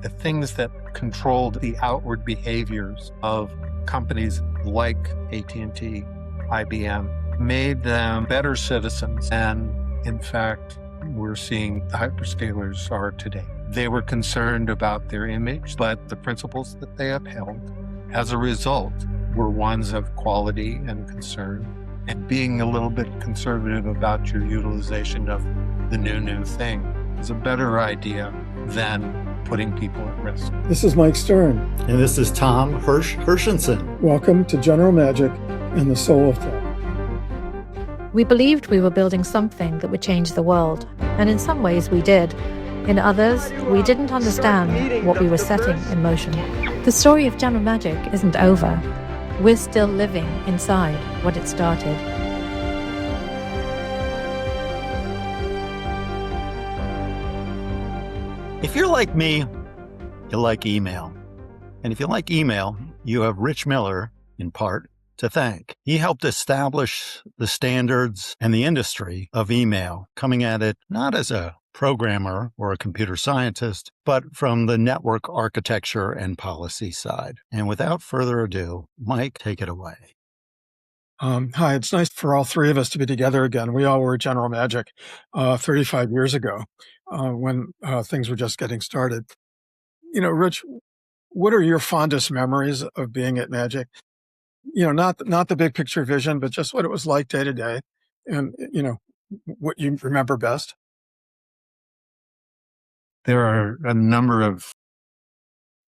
The things that controlled the outward behaviors of companies like AT&T, IBM, made them better citizens than, in fact, we're seeing the hyperscalers are today. They were concerned about their image, but the principles that they upheld, as a result, were ones of quality and concern, and being a little bit conservative about your utilization of the new thing is a better idea than putting people at risk. This is Mike Stern. And this is Tom Hershenson. Welcome to General Magic and the Soul of Tech. We believed we were building something that would change the world, and in some ways we did. In others, we didn't understand what we were setting in motion. The story of General Magic isn't over. We're still living inside what it started. If you're like me, you like email. And if you like email, you have Rich Miller, in part, to thank. He helped establish the standards and the industry of email, coming at it not as a programmer or a computer scientist, but from the network architecture and policy side. And without further ado, Mike, take it away. Hi, it's nice for all three of us to be together again. We all were at General Magic 35 years ago when things were just getting started. You know, Rich, what are your fondest memories of being at Magic? You know, not the big picture vision, but just what it was like day to day and, you know, what you remember best. There are a number of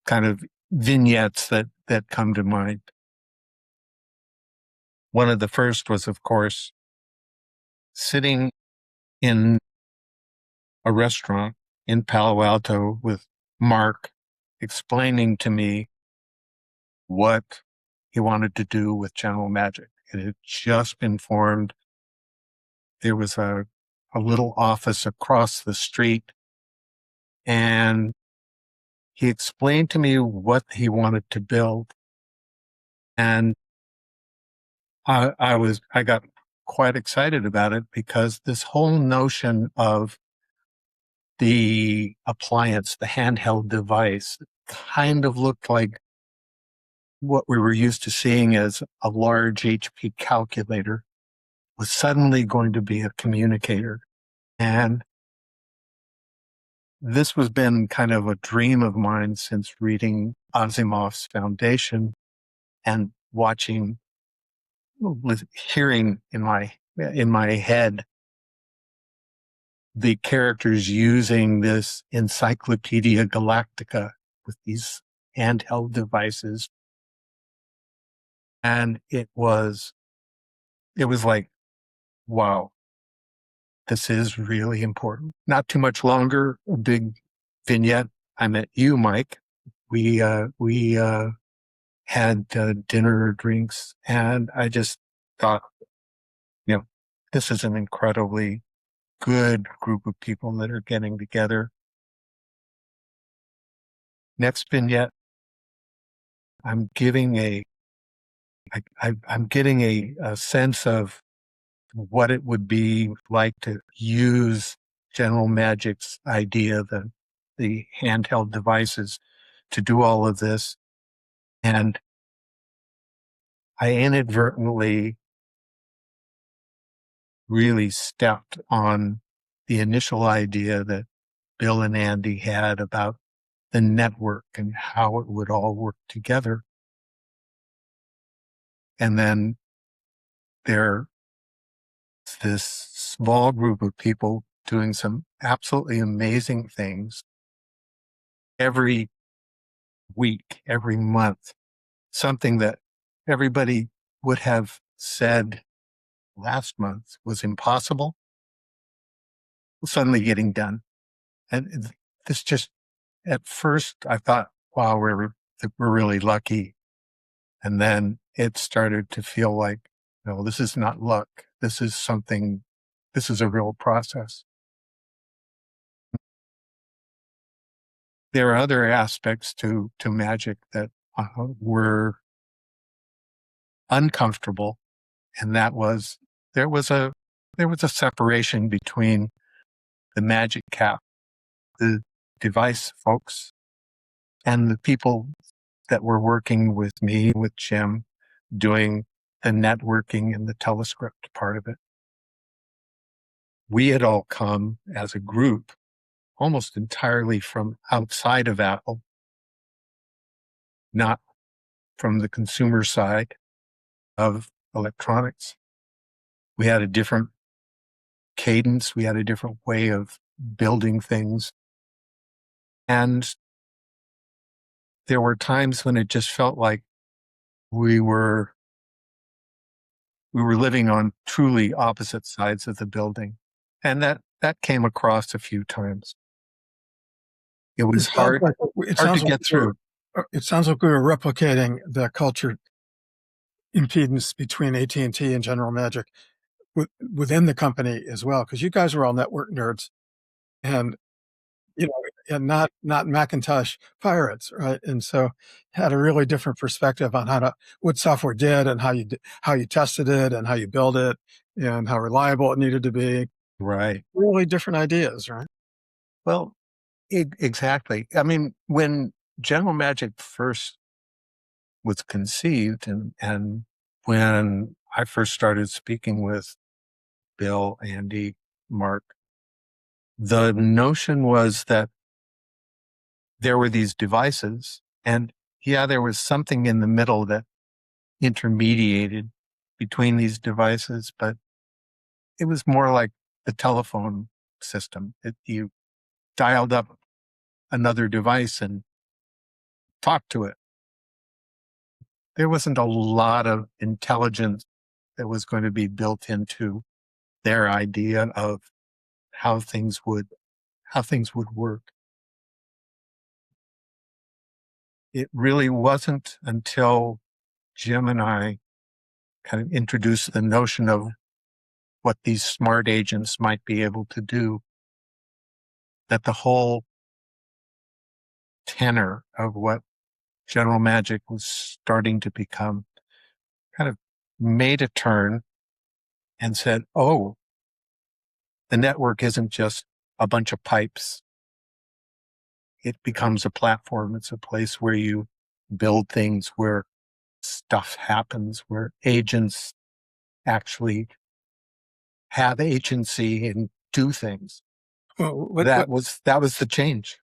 kind of vignettes that come to mind. One of the first was, of course, sitting in a restaurant in Palo Alto with Mark explaining to me what he wanted to do with General Magic. It had just been formed. There was a little office across the street, and he explained to me what he wanted to build. And I got quite excited about it because this whole notion of the appliance, the handheld device, kind of looked like what we were used to seeing as a large HP calculator was suddenly going to be a communicator. And this has been kind of a dream of mine since reading Asimov's Foundation and hearing in my head the characters using this Encyclopedia Galactica with these handheld devices. And it was like, wow, this is really important. Not too much longer, a big vignette. I met you, Mike. We had dinner or drinks, and I just thought, you know, this is an incredibly good group of people that are getting together. Next vignette, I'm getting a sense of what it would be like to use General Magic's idea, the handheld devices, to do all of this. And I inadvertently really stepped on the initial idea that Bill and Andy had about the network and how it would all work together. And then there's this small group of people doing some absolutely amazing things every week, every month, something that everybody would have said last month was impossible, suddenly getting done. And this just, at first I thought, wow, we're really lucky. And then it started to feel like, no, this is not luck. This is a real process. There are other aspects to Magic that were uncomfortable, and that was there was a separation between the MagicCap, the device folks, And the people that were working with me, with Jim, doing the networking and the Telescript part of it, we had all come as a group almost entirely from outside of Apple, not from the consumer side of electronics. We had a different cadence. We had a different way of building things. And there were times when it just felt like we were living on truly opposite sides of the building. And that came across a few times. It was hard to get through. It sounds like we were replicating the culture impedance between AT&T and General Magic within the company as well, because you guys were all network nerds, and and not Macintosh pirates, right? And so had a really different perspective on what software did and how you tested it and how you build it and how reliable it needed to be. Right. Really different ideas, right? Well, exactly. I mean, when General Magic first was conceived and when I first started speaking with Bill, Andy, Mark, the notion was that there were these devices, and there was something in the middle that intermediated between these devices, but it was more like the telephone system. You dialed up another device and talked to it. There wasn't a lot of intelligence that was going to be built into their idea of how things would work. It really wasn't until Jim and I kind of introduced the notion of what these smart agents might be able to do that the whole tenor of what General Magic was starting to become kind of made a turn and said, oh, the network isn't just a bunch of pipes. It becomes a platform. It's a place where you build things, where stuff happens, where agents actually have agency and do things. Well, that was the change.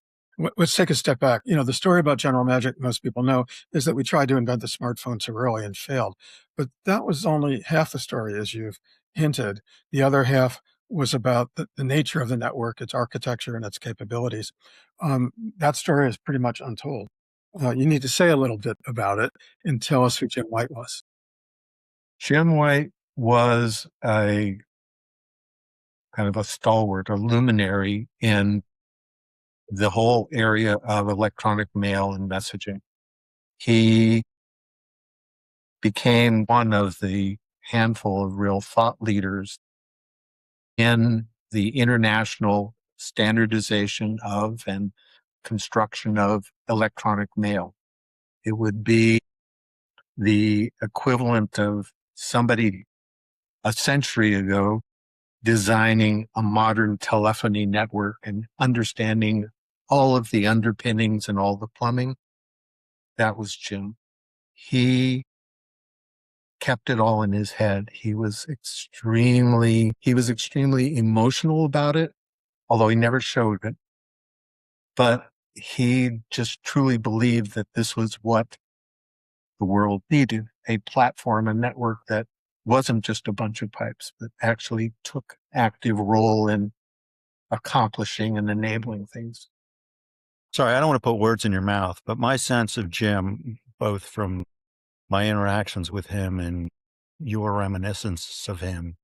Let's take a step back. The story about General Magic, most people know, is that we tried to invent the smartphone too early and failed. But that was only half the story, as you've hinted. The other half was about the nature of the network, its architecture, and its capabilities. That story is pretty much untold. You need to say a little bit about it and tell us who Jim White was. Jim White was a kind of a stalwart, a luminary in the whole area of electronic mail and messaging. He became one of the handful of real thought leaders in the international standardization of and construction of electronic mail. It would be the equivalent of somebody a century ago designing a modern telephony network and understanding all of the underpinnings and all the plumbing. That was Jim. He kept it all in his head. He was extremely emotional about it, although he never showed it. But he just truly believed that this was what the world needed, a platform, a network that wasn't just a bunch of pipes, but actually took active role in accomplishing and enabling things. Sorry, I don't want to put words in your mouth, but my sense of Jim, both from my interactions with him and your reminiscence of him,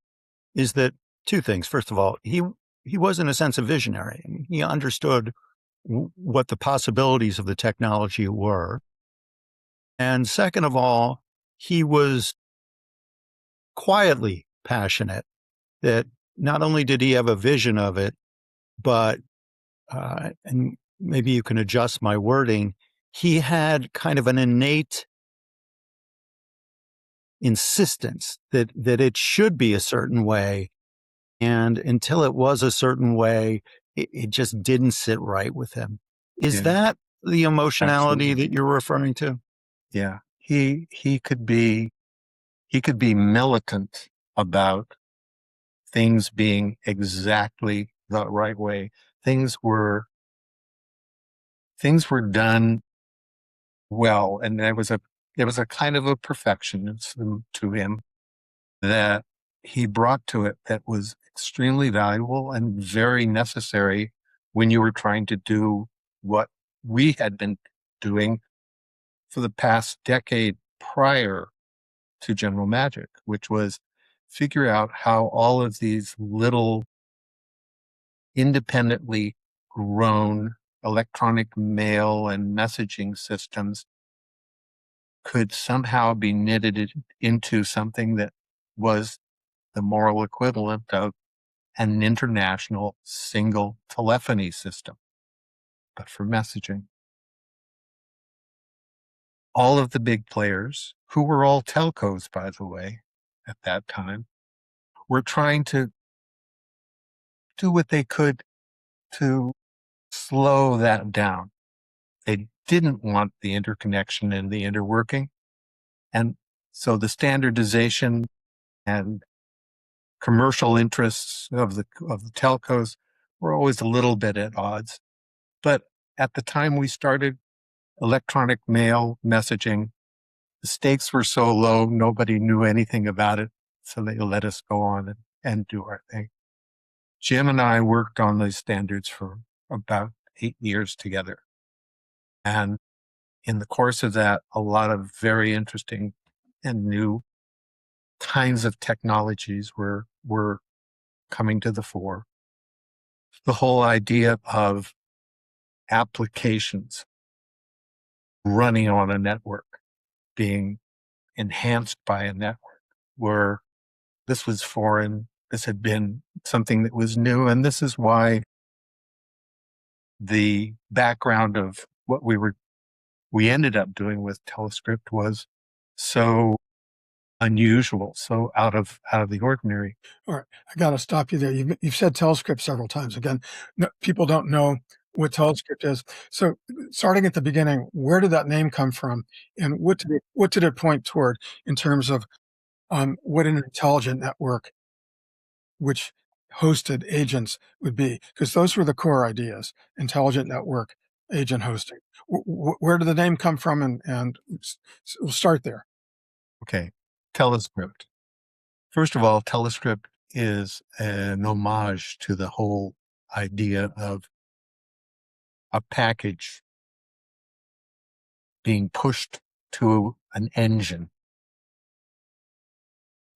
is that two things. First of all, he was in a sense a visionary. He understood what the possibilities of the technology were. And second of all, he was quietly passionate that not only did he have a vision of it, but, and maybe you can adjust my wording, he had kind of an innate insistence that it should be a certain way. And until it was a certain way, it just didn't sit right with him. Is that the emotionality Absolutely. that you're referring to? Yeah. He could be militant about things being exactly the right way. Things were done well, and there was a kind of a perfectionism to him that he brought to it that was extremely valuable and very necessary when you were trying to do what we had been doing for the past decade prior to General Magic, which was figure out how all of these little independently grown electronic mail and messaging systems could somehow be knitted into something that was the moral equivalent of an international single telephony system, but for messaging. All of the big players, who were all telcos, by the way, at that time, were trying to do what they could to slow that down. They didn't want the interconnection and the interworking. And so the standardization and commercial interests of the telcos were always a little bit at odds. But at the time we started electronic mail messaging, the stakes were so low, nobody knew anything about it. So they let us go on and do our thing. Jim and I worked on these standards for about 8 years together. And in the course of that, a lot of very interesting and new kinds of technologies were coming to the fore. The whole idea of applications running on a network, being enhanced by a network, where this was foreign, this had been something that was new, and this is why the background of what we ended up doing with Telescript was so unusual, so out of the ordinary. All right, I got to stop you there. You've said Telescript several times. Again, no, people don't know what Telescript is. So, starting at the beginning, where did that name come from, and what did it point toward in terms of what an intelligent network, which hosted agents, would be? Because those were the core ideas: intelligent network, agent hosting. Where did the name come from? And we'll start there. Okay, Telescript. First of all, Telescript is an homage to the whole idea of a package being pushed to an engine.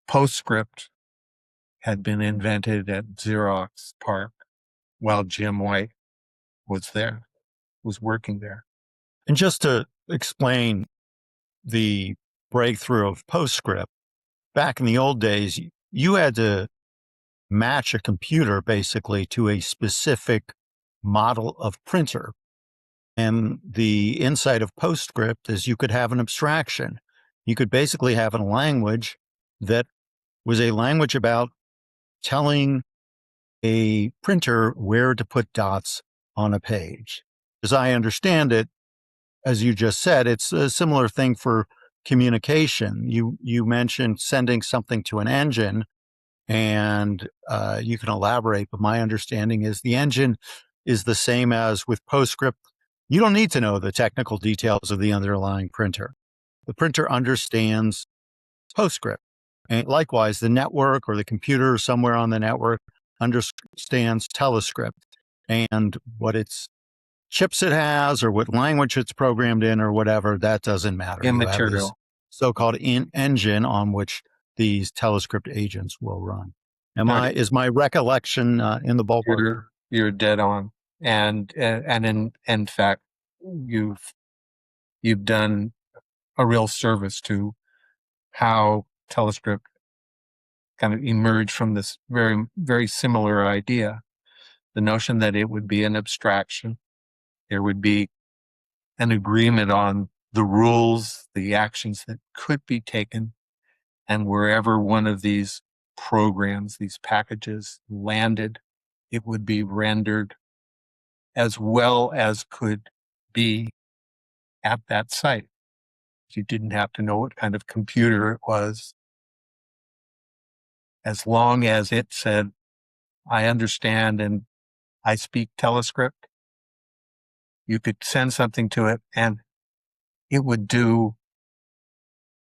PostScript had been invented at Xerox PARC while Jim White was working there. And just to explain the breakthrough of PostScript, back in the old days, you had to match a computer basically to a specific model of printer. And the insight of PostScript is you could have an abstraction. You could basically have a language that was a language about telling a printer where to put dots on a page. As I understand it, as you just said, it's a similar thing for communication. You mentioned sending something to an engine, and you can elaborate, but my understanding is the engine is the same as with PostScript. You don't need to know the technical details of the underlying printer. The printer understands PostScript. And likewise, the network or the computer somewhere on the network understands Telescript and what its chips it has or what language it's programmed in or whatever, that doesn't matter. Immaterial. You have this so-called engine on which these Telescript agents will run. Is my recollection in the ballpark? You're dead on. And in fact, you've done a real service to how Telescript kind of emerged from this very, very similar idea. The notion that it would be an abstraction. There would be an agreement on the rules, the actions that could be taken, and wherever one of these programs, these packages landed, it would be rendered as well as could be at that site. You didn't have to know what kind of computer it was. As long as it said, I understand and I speak Telescript, you could send something to it and it would do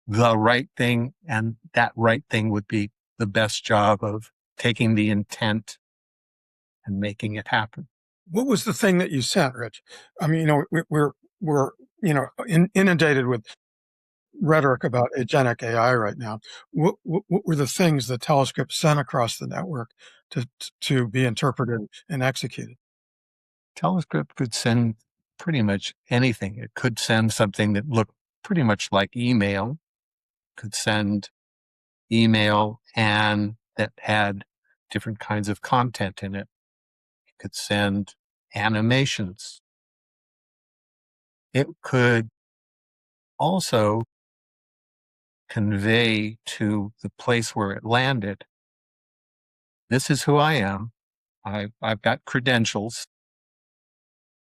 the right thing, and that right thing would be the best job of taking the intent and making it happen. What was the thing that you sent, Rich? I mean, we're inundated with rhetoric about agentic AI right now. What were the things that Telescript sent across the network to be interpreted and executed? Telescript could send pretty much anything. It could send something that looked pretty much like email, could send email and that had different kinds of content in it. It could send animations. It could also convey to the place where it landed, this is who I am. I've got credentials.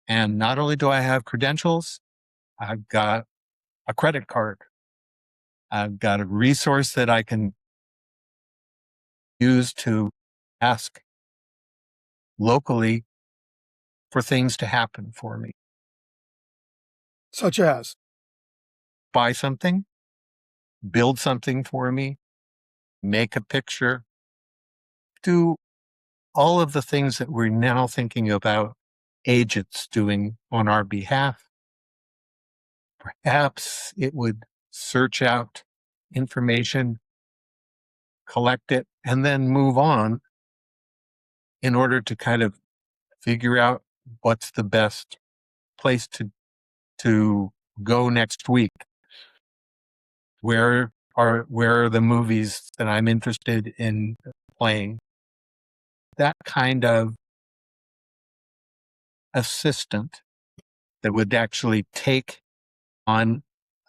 And not only do I have credentials, I've got a credit card. I've got a resource that I can use to ask locally for things to happen for me. Such as? Buy something, build something for me, make a picture, do all of the things that we're now thinking about agents doing on our behalf. Perhaps it would search out information, collect it, and then move on in order to kind of figure out what's the best place to go next week. Where are the movies that I'm interested in playing? That kind of assistant that would actually take on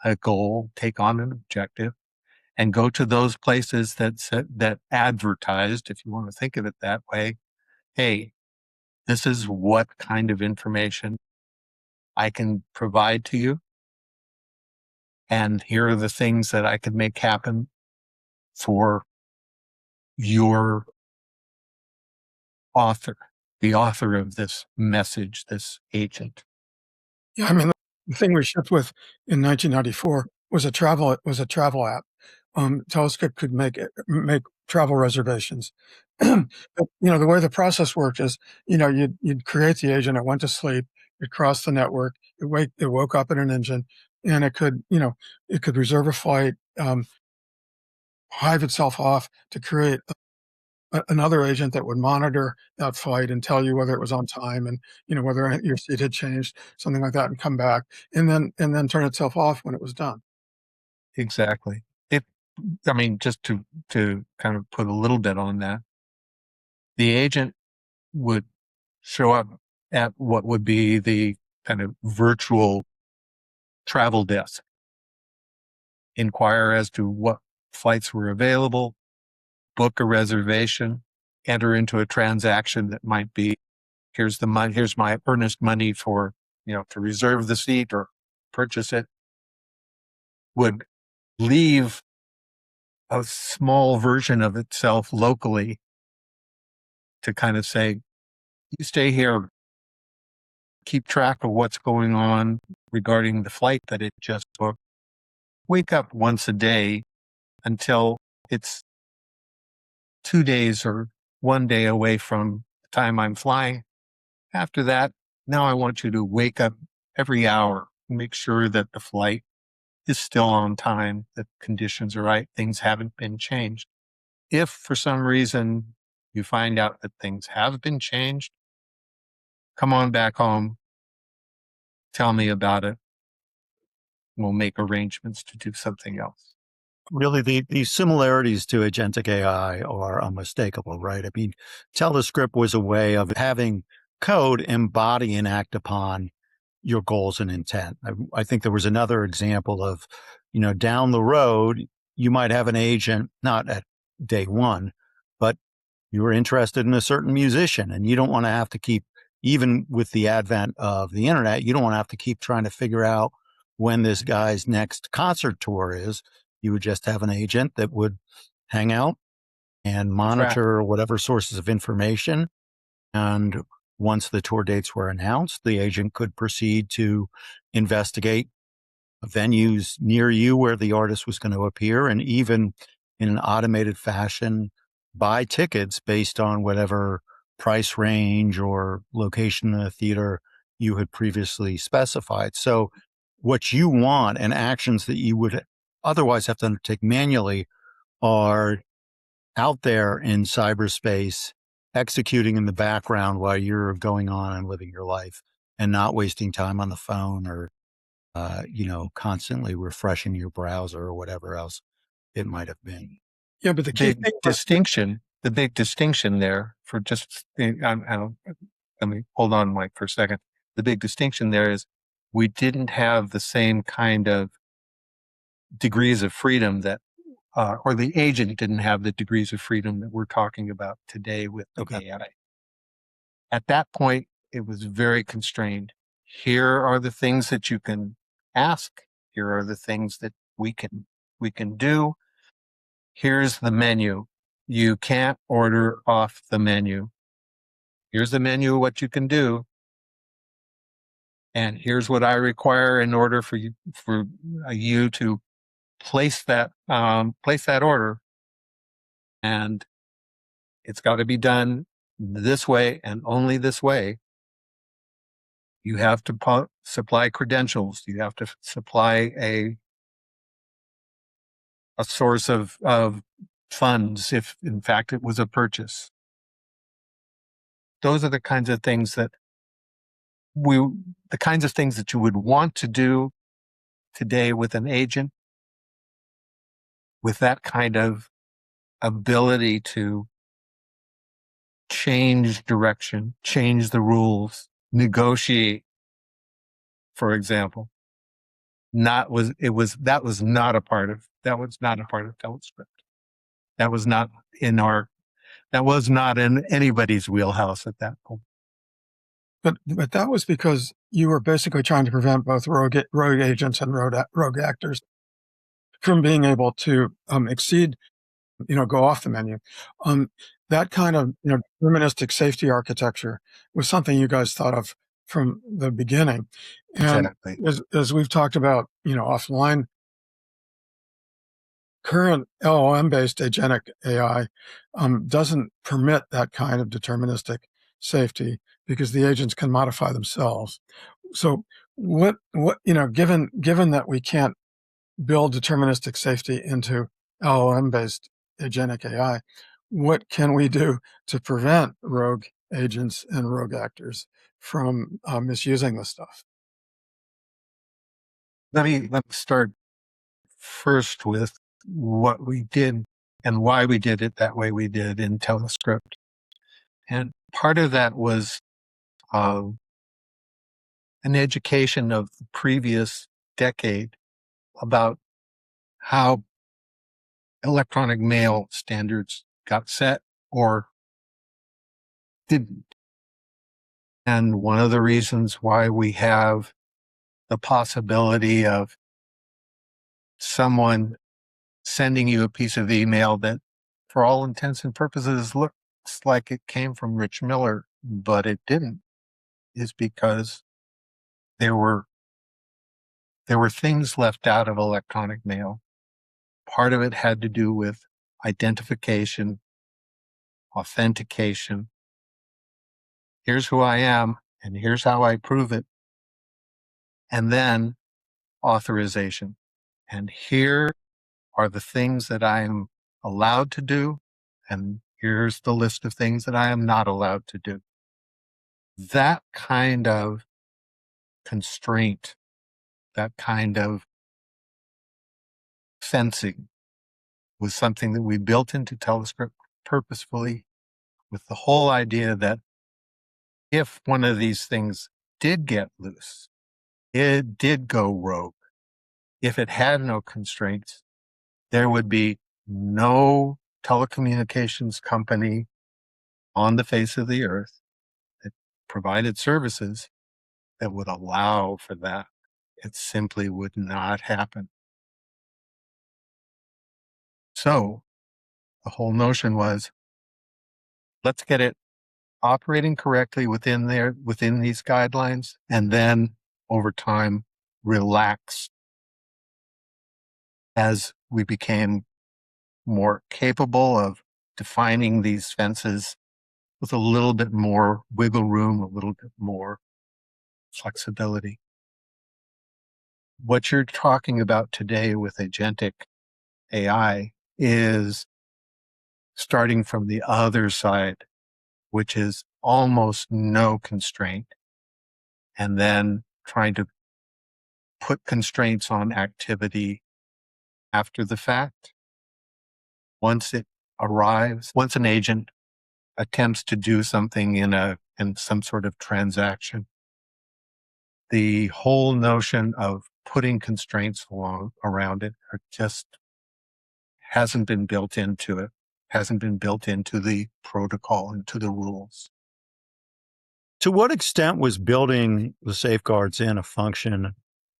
a goal, take on an objective, and go to those places that advertised, if you want to think of it that way, hey, this is what kind of information I can provide to you. And here are the things that I could make happen for your author, the author of this message, this agent. Yeah, I mean, the thing we shipped with in 1994 was a travel app. Telescript could make travel reservations. But, the way the process worked is, you'd create the agent, it went to sleep, it crossed the network, it woke up in an engine, and it could reserve a flight, hive itself off to create another agent that would monitor that flight and tell you whether it was on time and whether your seat had changed, something like that, and come back and then turn itself off when it was done. Exactly. Just to kind of put a little bit on that, the agent would show up at what would be the kind of virtual travel desk, inquire as to what flights were available, book a reservation, enter into a transaction that might be, here's the money, here's my earnest money for, to reserve the seat or purchase it, would leave a small version of itself locally to kind of say, you stay here, keep track of what's going on regarding the flight that it just booked, wake up once a day until it's 2 days or 1 day away from the time I'm flying. After that, now I want you to wake up every hour and make sure that the flight is still on time, that conditions are right, things haven't been changed. If for some reason you find out that things have been changed, come on back home, tell me about it. We'll make arrangements to do something else. Really, the similarities to agentic AI are unmistakable, right? I mean, Telescript was a way of having code embody and act upon your goals and intent. I think there was another example of, down the road, you might have an agent, not at day one, but you were interested in a certain musician and you don't want to have to keep, even with the advent of the internet, you don't want to have to keep trying to figure out when this guy's next concert tour is. You would just have an agent that would hang out and monitor whatever sources of information. And once the tour dates were announced, the agent could proceed to investigate venues near you where the artist was going to appear, and even in an automated fashion, buy tickets based on whatever price range or location in the theater you had previously specified. So what you want and actions that you would otherwise have to undertake manually are out there in cyberspace, executing in the background while you're going on and living your life, and not wasting time on the phone or constantly refreshing your browser or whatever else it might have been. Yeah, but the key the big distinction there for just, let me hold on, Mike, for a second. The big distinction there is we didn't have the same kind of degrees of freedom that, or the agent didn't have the degrees of freedom that we're talking about today with AI. At that point, it was very constrained. Here are the things that you can ask. Here are the things that we can do. Here's the menu. You can't order off the menu. Here's the menu of what you can do. And here's what I require in order for you to place that order. And it's got to be done this way and only this way. You have to supply credentials. You have to supply a source of funds if, in fact, it was a purchase. Those are the kinds of things that you would want to do today with an agent, with that kind of ability to change direction, change the rules, negotiate, for example. That was not a part of Telescript. That was not in anybody's wheelhouse at that point. But that was because you were basically trying to prevent both rogue agents and rogue actors from being able to exceed, go off the menu. That kind of deterministic safety architecture was something you guys thought of from the beginning. And exactly. as we've talked about, offline, current LLM-based agentic AI doesn't permit that kind of deterministic safety because the agents can modify themselves. So what given that we can't build deterministic safety into LLM-based agentic AI, what can we do to prevent rogue agents and rogue actors from misusing this stuff? Let me start first with what we did and why we did it that way we did in Telescript. And part of that was an education of the previous decade about how electronic mail standards got set or didn't. And one of the reasons why we have the possibility of someone sending you a piece of email that, for all intents and purposes, looks like it came from Rich Miller, but it didn't, is because there were things left out of electronic mail. Part of it had to do with identification, authentication. Here's who I am, and here's how I prove it. And then authorization. And here are the things that I am allowed to do, and here's the list of things that I am not allowed to do. That kind of constraint, that kind of fencing was something that we built into Telescript purposefully, with the whole idea that if one of these things did get loose, it did go rogue, if it had no constraints, there would be no telecommunications company on the face of the earth that provided services that would allow for that It simply would not happen. So the whole notion was, let's get it operating correctly within these guidelines, and then over time relax as we became more capable of defining these fences with a little bit more wiggle room, a little bit more flexibility. What you're talking about today with agentic AI is starting from the other side, which is almost no constraint, and then trying to put constraints on activity after the fact. Once it arrives, once an agent attempts to do something in some sort of transaction, the whole notion of putting constraints around it just hasn't been built into it, hasn't been built into the protocol, into the rules. To what extent was building the safeguards in a function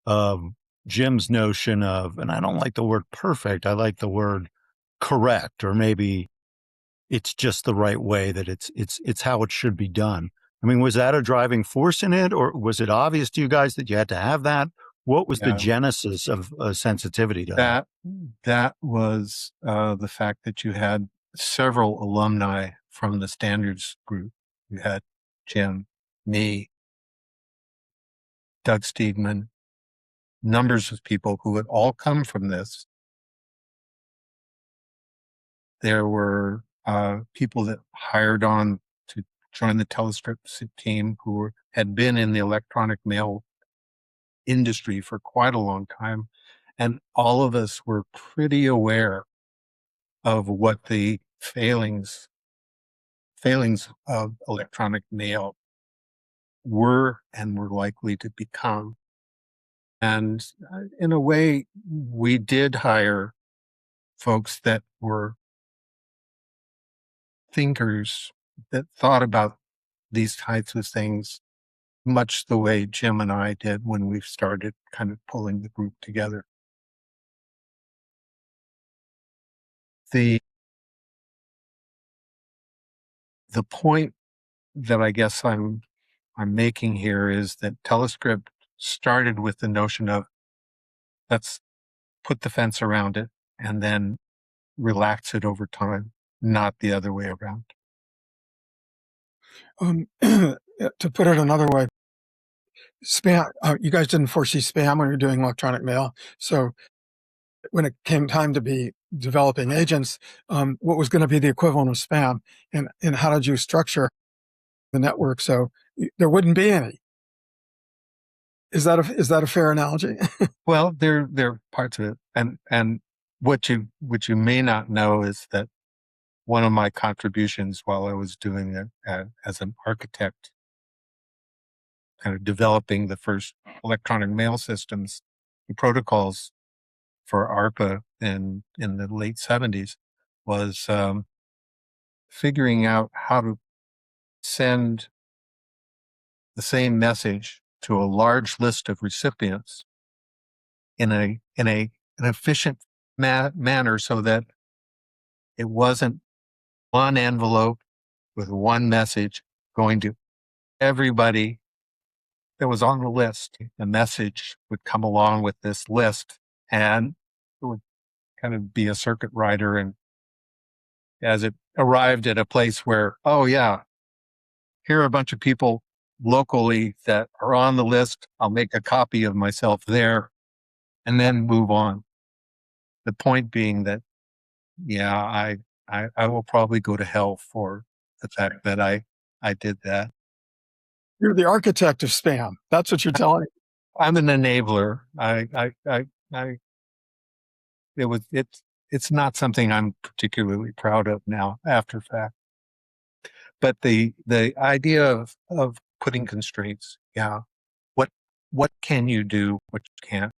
of Jim's notion of, and I don't like the word perfect, I like the word correct, or maybe it's just the right way, that it's how it should be done. I mean, was that a driving force in it, or was it obvious to you guys that you had to have that? What was the genesis of sensitivity to that? That was the fact that you had several alumni from the standards group. You had Jim, me, Doug Steedman, numbers of people who had all come from this. There were people that hired on to join the Telescript team who had been in the electronic mail industry for quite a long time. And all of us were pretty aware of what the failings of electronic mail were and were likely to become. And in a way, we did hire folks that were thinkers, that thought about these types of things much the way Jim and I did when we started kind of pulling the group together. The point that I guess I'm making here is that Telescript started with the notion of, let's put the fence around it and then relax it over time, not the other way around. To put it another way, spam. You guys didn't foresee spam when you're doing electronic mail. So when it came time to be developing agents, what was going to be the equivalent of spam, and how did you structure the network so there wouldn't be any? Is that a fair analogy? Well, there are parts of it, and what you may not know is that one of my contributions while I was doing it as an architect, kind of developing the first electronic mail systems and protocols for ARPA in the late 70s, was figuring out how to send the same message to a large list of recipients in an efficient manner, so that it wasn't one envelope with one message going to everybody that was on the list. The message would come along with this list, and it would kind of be a circuit rider. And as it arrived at a place where, oh yeah, here are a bunch of people locally that are on the list, I'll make a copy of myself there and then move on. The point being that, yeah, I will probably go to hell for the fact that I did that. You're the architect of spam. That's what you're telling me. I'm an enabler. It's not something I'm particularly proud of now after fact. But the idea of putting constraints, yeah. What can you do? What you can't?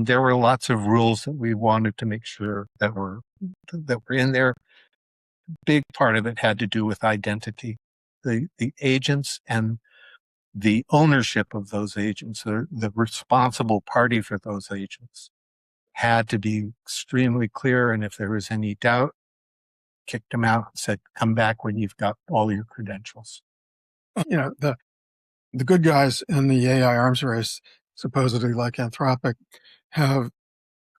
There were lots of rules that we wanted to make sure that were in there. Big part of it had to do with identity. The agents and the ownership of those agents, or the responsible party for those agents, had to be extremely clear. And if there was any doubt, kicked them out and said, come back when you've got all your credentials. The good guys in the AI arms race, supposedly like Anthropic, have,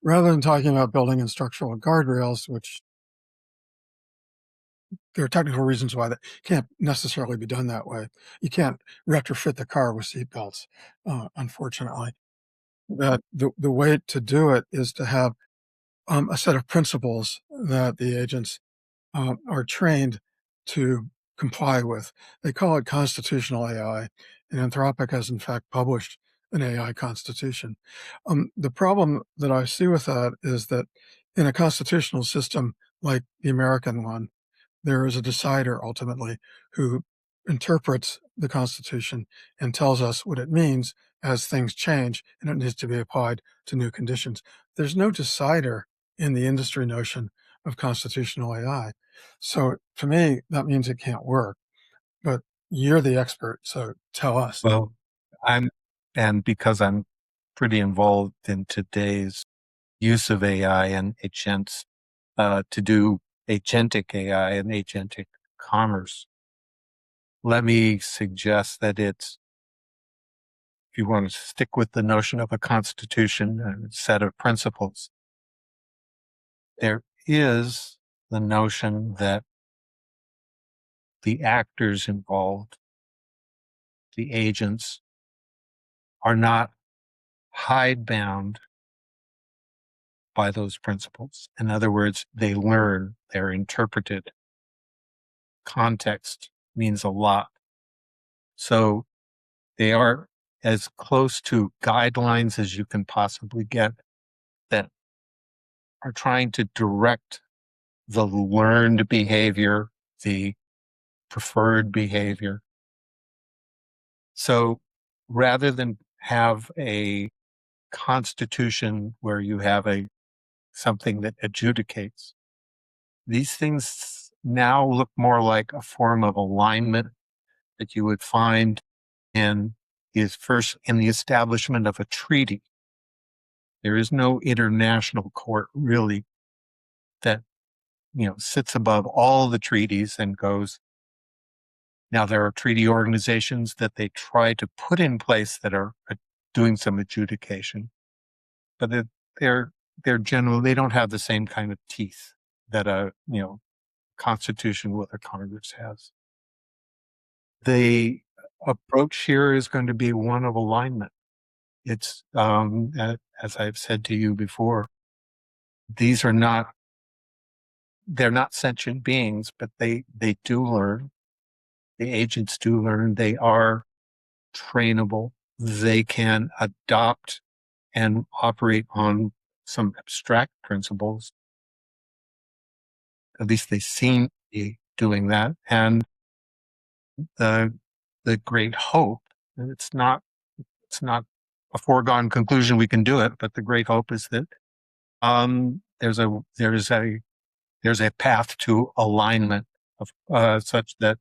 rather than talking about building in structural guardrails, which there are technical reasons why that can't necessarily be done that way. You can't retrofit the car with seatbelts, unfortunately. That the way to do it is to have a set of principles that the agents are trained to comply with. They call it constitutional AI, and Anthropic has in fact published an AI constitution. The problem that I see with that is that in a constitutional system like the American one, there is a decider ultimately who interprets the Constitution and tells us what it means as things change and it needs to be applied to new conditions. There's no decider in the industry notion of constitutional AI. So to me, that means it can't work. But you're the expert, so tell us. Well, and because I'm pretty involved in today's use of AI and agents to do agentic AI and agentic commerce, let me suggest that if you want to stick with the notion of a constitution and a set of principles, there is the notion that the actors involved, the agents, are not hidebound by those principles. In other words, they learn, they're interpreted. Context means a lot. So they are as close to guidelines as you can possibly get that are trying to direct the learned behavior, the preferred behavior. So rather than have a constitution where you have something that adjudicates, these things now look more like a form of alignment that you would find in the establishment of a treaty. There is no international court really that sits above all the treaties and goes. Now there are treaty organizations that they try to put in place that are doing some adjudication, but they're generally, they don't have the same kind of teeth that a constitution with a Congress has. The approach here is going to be one of alignment. It's as I've said to you before, they're not sentient beings, but they do learn. The agents do learn. They are trainable. They can adopt and operate on some abstract principles. At least they seem to be doing that. And the great hope, and it's not a foregone conclusion we can do it, but the great hope is that there's a path to alignment of such that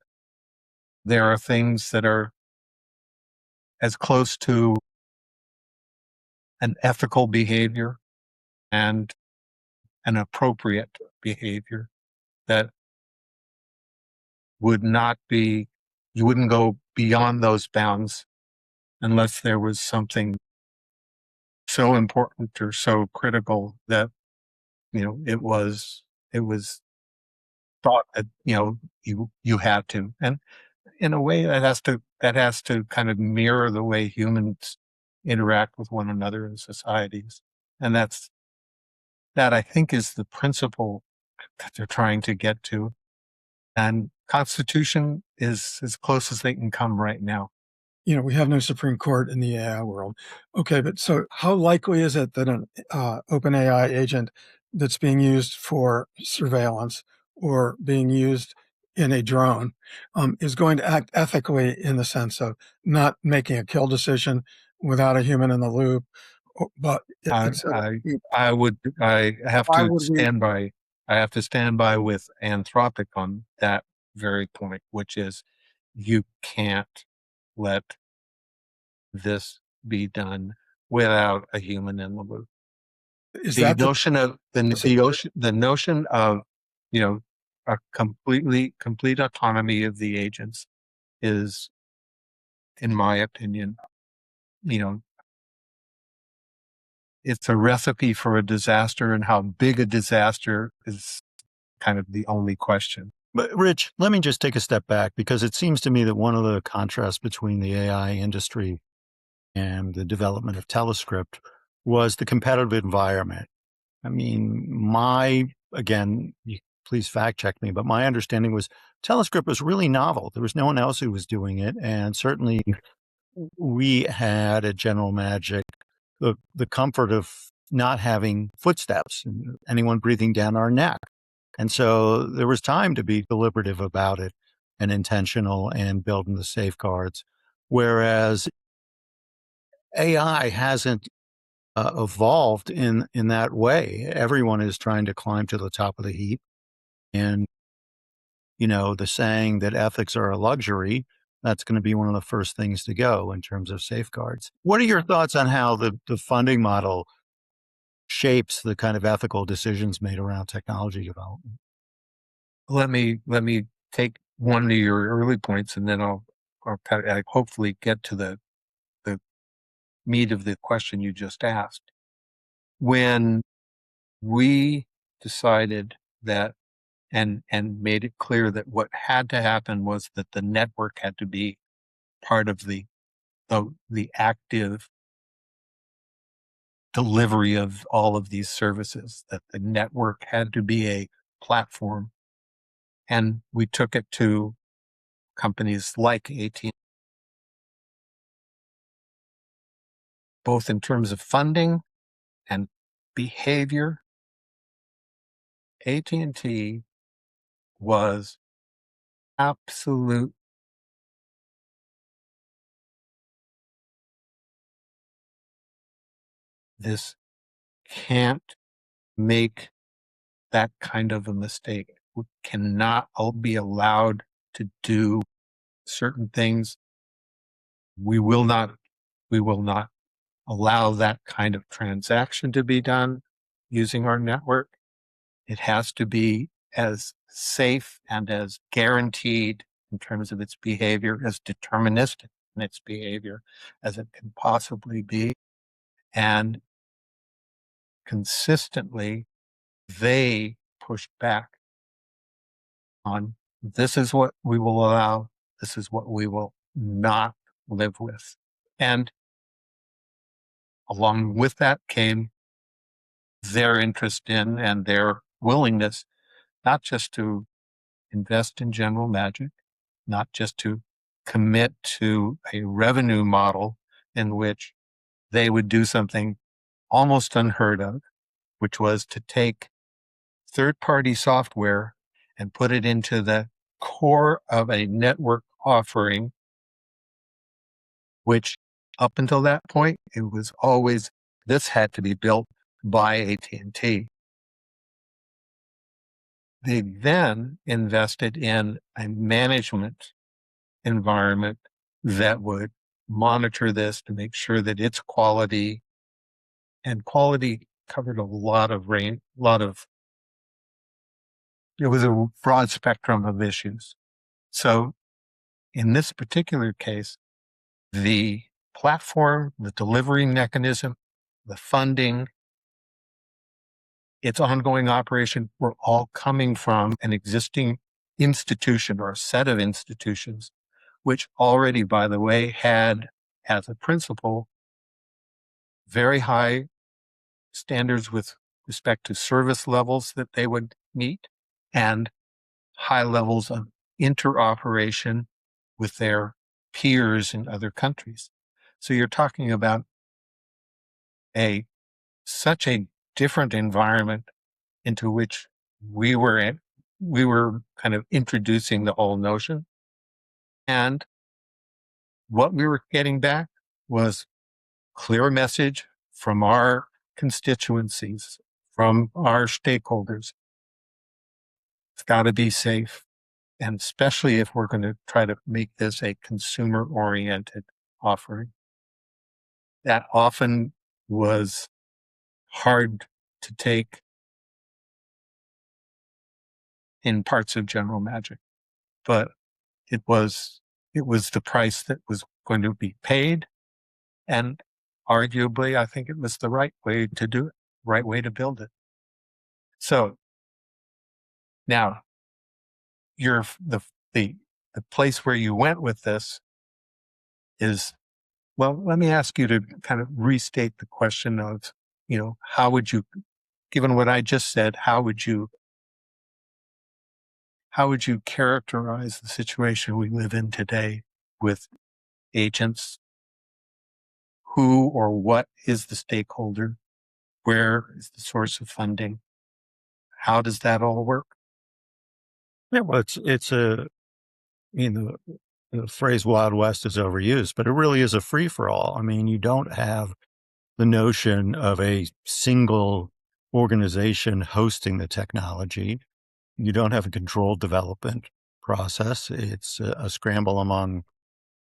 there are things that are as close to an ethical behavior and an appropriate behavior that would not be, you wouldn't go beyond those bounds unless there was something so important or so critical that, it was thought that, you had to. And in a way that has to kind of mirror the way humans interact with one another in societies. And that I think is the principle that they're trying to get to. And Constitution is as close as they can come right now. We have no Supreme Court in the AI world. Okay, but so how likely is it that an open AI agent that's being used for surveillance or being used in a drone is going to act ethically in the sense of not making a kill decision without a human in the loop? But I have to stand by with Anthropic on that very point, which is you can't let this be done without a human in the loop. Is The that notion of the notion of, a complete autonomy of the agents is, in my opinion, it's a recipe for a disaster, and how big a disaster is kind of the only question. But Rich, let me just take a step back, because it seems to me that one of the contrasts between the AI industry and the development of Telescript was the competitive environment. I mean, again, please fact check me, but my understanding was Telescript was really novel. There was no one else who was doing it. And certainly we had at General Magic the comfort of not having footsteps, anyone breathing down our neck. And so there was time to be deliberative about it and intentional and building the safeguards. Whereas AI hasn't evolved in that way. Everyone is trying to climb to the top of the heap. And, the saying that ethics are a luxury, that's going to be one of the first things to go in terms of safeguards. What are your thoughts on how the funding model shapes the kind of ethical decisions made around technology development? Let me take one of your early points, and then I'll hopefully get to the meat of the question you just asked. When we decided that and made it clear that what had to happen was that the network had to be part of the active delivery of all of these services, that the network had to be a platform. And we took it to companies like AT&T, both in terms of funding and behavior. AT&T was absolute. This can't make that kind of a mistake. We cannot be allowed to do certain things. We will not allow that kind of transaction to be done using our network. It has to be as safe and as guaranteed in terms of its behavior, as deterministic in its behavior as it can possibly be. And consistently, they pushed back on, this is what we will allow, this is what we will not live with. And along with that came their interest in and their willingness not just to invest in General Magic, not just to commit to a revenue model in which they would do something almost unheard of, which was to take third-party software and put it into the core of a network offering, which up until that point, it was always, this had to be built by AT&T. They then invested in a management environment that would monitor this to make sure that its quality, and quality covered a lot of it was a broad spectrum of issues. So in this particular case, the platform, the delivery mechanism, the funding, its ongoing operation were all coming from an existing institution or a set of institutions, which already, by the way, had as a principle very high standards with respect to service levels that they would meet and high levels of interoperation with their peers in other countries. So you're talking about such a different environment into which we were kind of introducing the whole notion. And what we were getting back was clear message from our constituencies, from our stakeholders. It's got to be safe. And especially if we're going to try to make this a consumer-oriented offering. that often was hard to take in parts of general magic, but it was the price that was going to be paid. And arguably, I think it was the right way to do it, right way to build it. So now the place where you went with this is, well, let me ask you to kind of restate the question of, how would you, given what I just said, how would you characterize the situation we live in today with agents? Who or what is the stakeholder? Where is the source of funding? How does that all work? Yeah, well, the phrase Wild West is overused, but it really is a free for all. I mean, you don't have the notion of a single organization hosting the technology. You don't have a controlled development process. It's a scramble among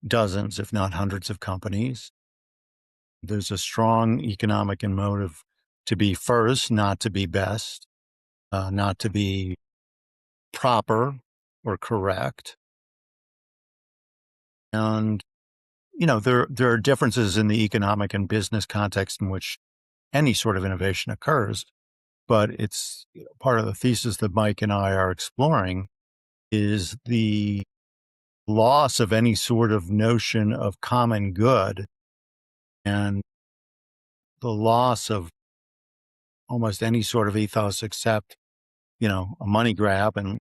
dozens, if not hundreds of companies. There's a strong economic and motive to be first, not to be best, not to be proper or correct. And, there are differences in the economic and business context in which any sort of innovation occurs. But it's part of the thesis that Mike and I are exploring is the loss of any sort of notion of common good and the loss of almost any sort of ethos except, a money grab and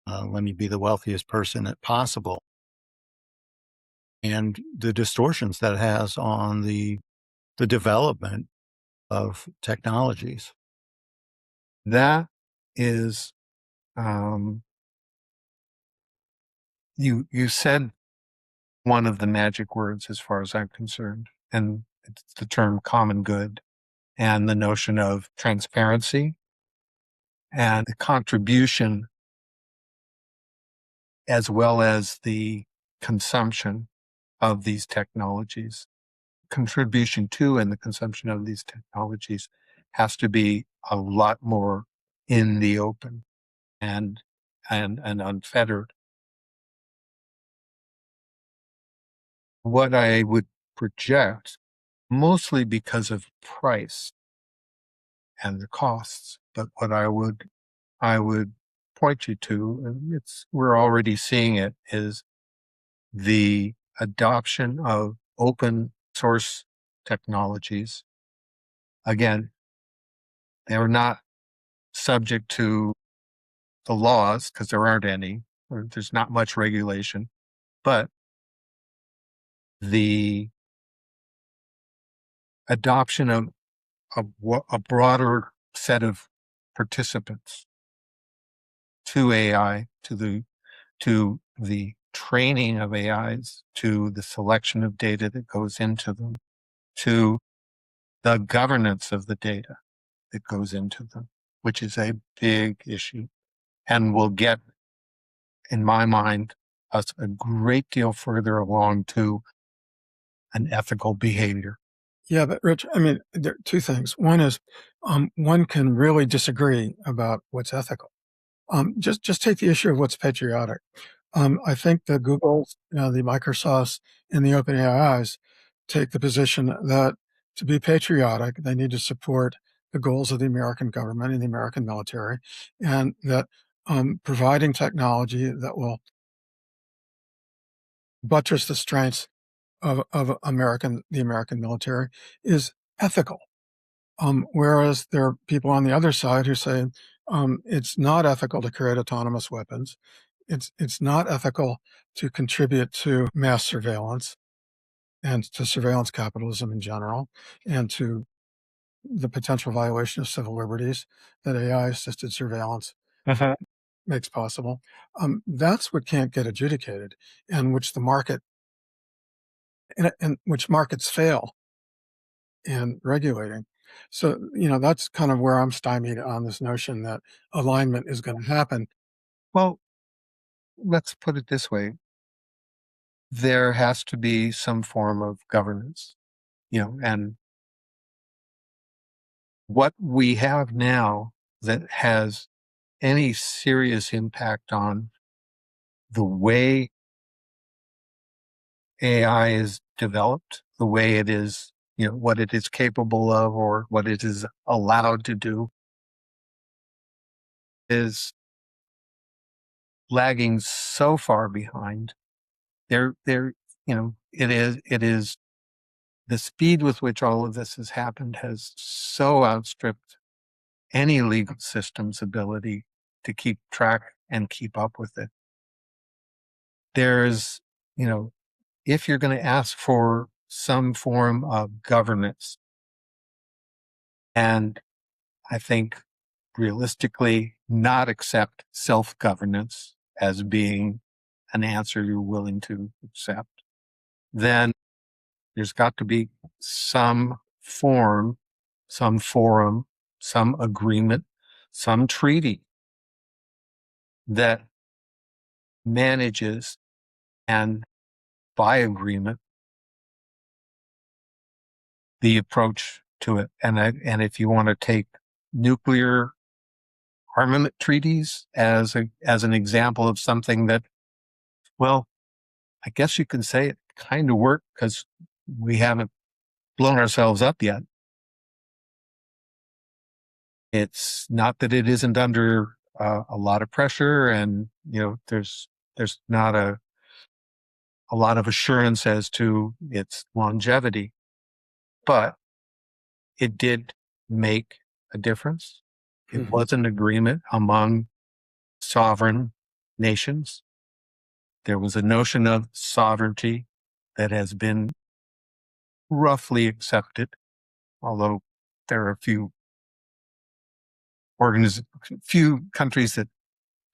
let me be the wealthiest person possible. And the distortions that it has on the development of technologies. That is, you said one of the magic words as far as I'm concerned, and it's the term common good and the notion of transparency and the contribution as well as the consumption of these technologies. Contribution to and the consumption of these technologies has to be a lot more in the open and unfettered. What I would project, mostly because of price and the costs, but what I would point you to, and we're already seeing it, is the adoption of open source technologies. Again, they're not subject to the laws because there aren't any, or there's not much regulation, but the adoption of a broader set of participants to AI, to the training of AIs, to the selection of data that goes into them, to the governance of the data that goes into them, which is a big issue and will get, in my mind, us a great deal further along to an ethical behavior. Yeah, but Rich, there are two things. One is one can really disagree about what's ethical. Just take the issue of what's patriotic. I think the Googles, the Microsofts, and the OpenAIs take the position that to be patriotic, they need to support the goals of the American government and the American military, and that providing technology that will buttress the strengths of the American military is ethical. Whereas there are people on the other side who say it's not ethical to create autonomous weapons. It's not ethical to contribute to mass surveillance and to surveillance capitalism in general, and to the potential violation of civil liberties that AI-assisted surveillance makes possible. That's what can't get adjudicated, and which the market and which markets fail in regulating. So, that's kind of where I'm stymied on this notion that alignment is going to happen. Well, let's put it this way. There has to be some form of governance. and what we have now that has any serious impact on the way AI is developed, the way it is, what it is capable of or what it is allowed to do is lagging so far behind. It is the speed with which all of this has happened has so outstripped any legal system's ability to keep track and keep up with it. There's, if you're going to ask for some form of governance, and I think realistically not accept self-governance as being an answer you're willing to accept, then there's got to be some form, some forum, some agreement, some treaty that manages and by agreement the approach to it. And if you want to take nuclear armament treaties as an example of something that, well, I guess you can say it kind of worked because we haven't blown ourselves up yet. It's not that it isn't under a lot of pressure, and there's not a lot of assurance as to its longevity, but it did make a difference. It was an agreement among sovereign nations. There was a notion of sovereignty that has been roughly accepted, although there are a few countries that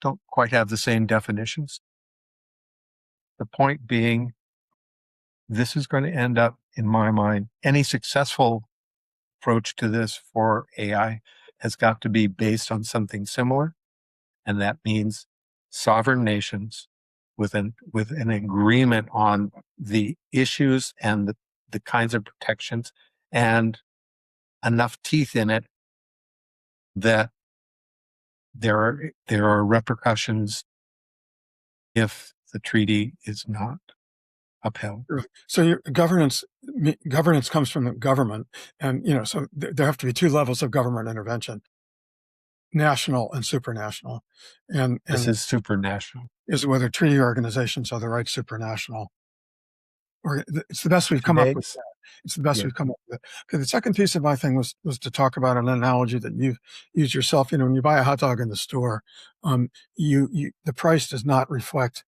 don't quite have the same definitions. The point being, this is going to end up, in my mind, any successful approach to this for AI has got to be based on something similar. And that means sovereign nations with an agreement on the issues and the kinds of protections and enough teeth in it that there are repercussions if the treaty is not upheld. So your governance comes from the government, and so there have to be two levels of government intervention: national and supranational. And this is supranational. Is whether treaty organizations are the right supranational. Or it's the best we've come up with. It's the best we've come up with. Okay, the second piece of my thing was to talk about an analogy that you've used yourself. When you buy a hot dog in the store, the price does not reflect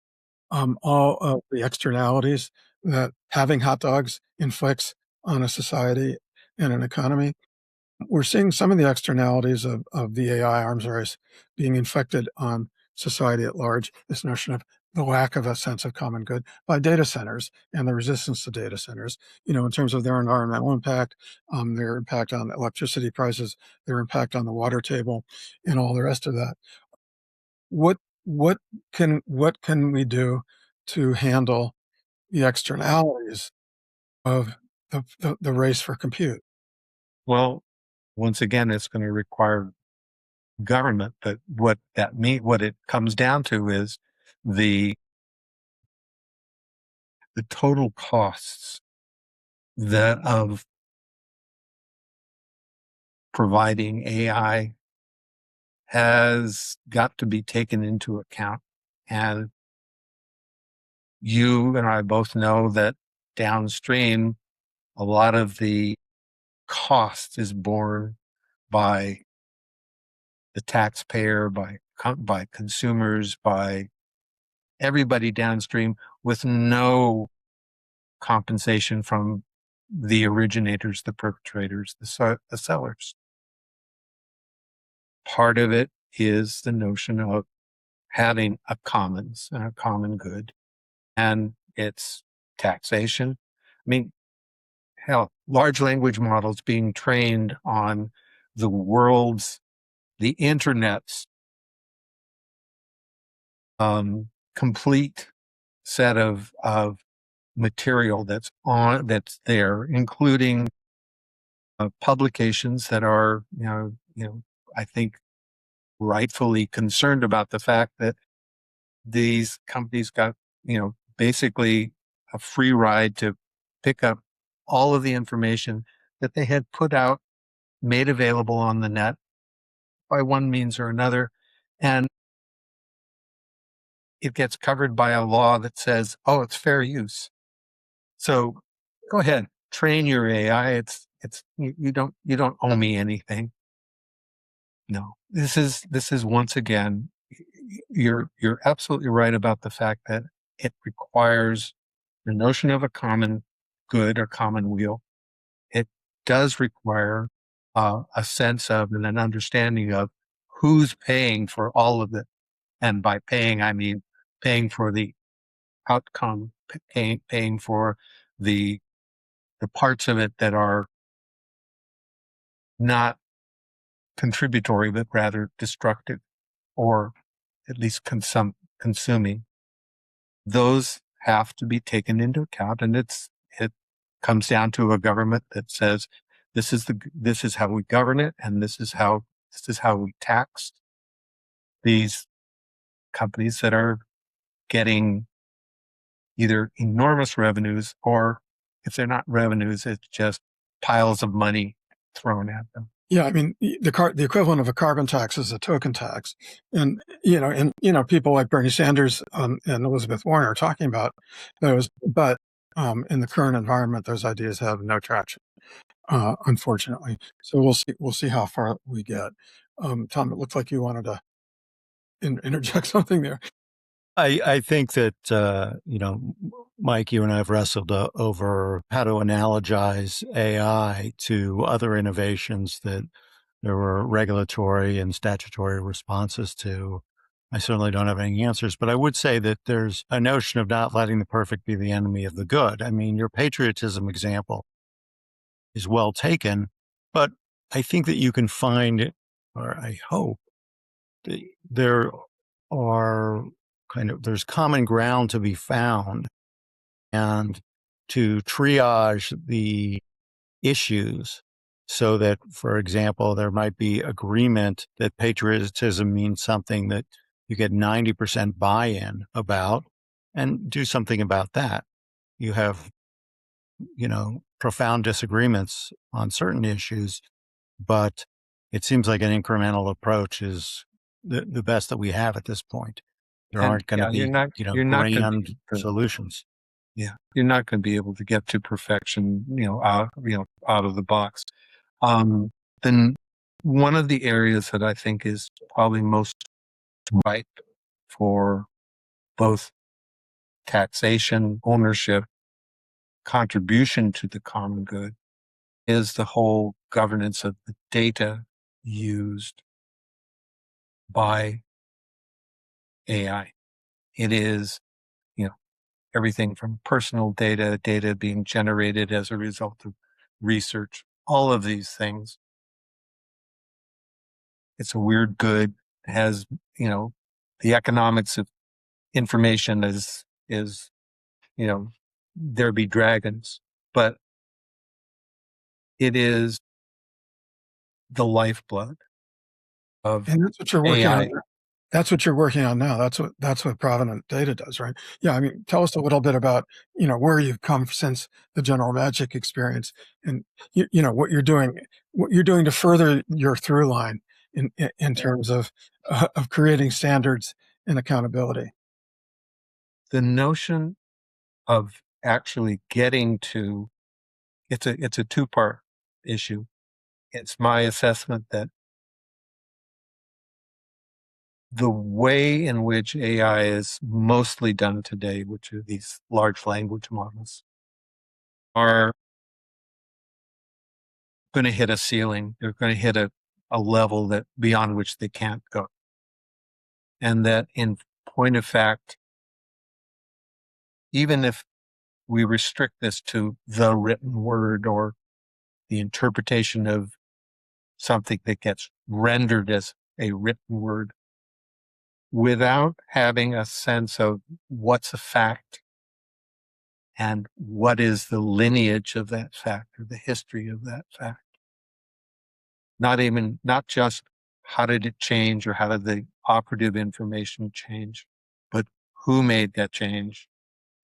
all of the externalities that having hot dogs inflicts on a society and an economy. We're seeing some of the externalities of the AI arms race being inflicted on society at large, this notion of the lack of a sense of common good by data centers and the resistance to data centers, in terms of their environmental impact, their impact on electricity prices, their impact on the water table, and all the rest of that. What can we do to handle the externalities of the race for compute? Well, once again, it's going to require government, but what it comes down to is the total costs of providing AI has got to be taken into account. And you and I both know that downstream, a lot of the cost is borne by the taxpayer, by consumers, by everybody downstream, with no compensation from the originators, the perpetrators, the sellers. Part of it is the notion of having a commons and a common good, and it's taxation. I mean, hell, large language models being trained on the internet's complete set of material that's there, including publications that are, I think rightfully concerned about the fact that these companies got, basically a free ride to pick up all of the information that they had put out, made available on the net by one means or another. And it gets covered by a law that says, oh, it's fair use. So go ahead, train your AI. You don't owe me anything. No, this is once again, you're absolutely right about the fact that it requires the notion of a common good or common weal. It does require a sense of and an understanding of who's paying for all of it. And by paying, I mean paying for the outcome, paying for the parts of it that are not contributory, but rather destructive, or at least consuming. Those have to be taken into account, and it comes down to a government that says this is how we govern it, and this is how we tax these companies that are getting either enormous revenues, or if they're not revenues, it's just piles of money thrown at them. Yeah, I mean, the equivalent of a carbon tax is a token tax, and people like Bernie Sanders and Elizabeth Warren are talking about those, but in the current environment, those ideas have no traction, unfortunately. So we'll see how far we get. Tom, it looks like you wanted to interject something there. I think that, Mike, you and I have wrestled over how to analogize AI to other innovations that there were regulatory and statutory responses to. I certainly don't have any answers, but I would say that there's a notion of not letting the perfect be the enemy of the good. I mean, your patriotism example is well taken, but I think that you can find, or I hope, there are there's common ground to be found, and to triage the issues so that, for example, there might be agreement that patriotism means something that you get 90% buy-in about, and do something about that. You have, profound disagreements on certain issues, but it seems like an incremental approach is the best that we have at this point. There aren't going to be, grand solutions. Yeah, you're not going to be able to get to perfection, out of the box. Then one of the areas that I think is probably most ripe for both taxation, ownership, contribution to the common good is the whole governance of the data used by AI. It is, everything from personal data being generated as a result of research, all of these things. It's a weird good. It has, the economics of information is, there be dragons, but it is the lifeblood of and that's what you're working AI. on. That's what you're working on now. That's what Provenant Data does, right? Yeah, I mean, tell us a little bit about where you've come since the General Magic experience, and what you're doing to further your through line in terms of creating standards and accountability. The notion of actually getting to it's a two-part issue. It's my assessment that the way in which AI is mostly done today, which are these large language models, are going to hit a ceiling. They're going to hit a level that beyond which they can't go. And that in point of fact, even if we restrict this to the written word or the interpretation of something that gets rendered as a written word, without having a sense of what's a fact and what is the lineage of that fact or the history of that fact. Not just how did it change or how did the operative information change, but who made that change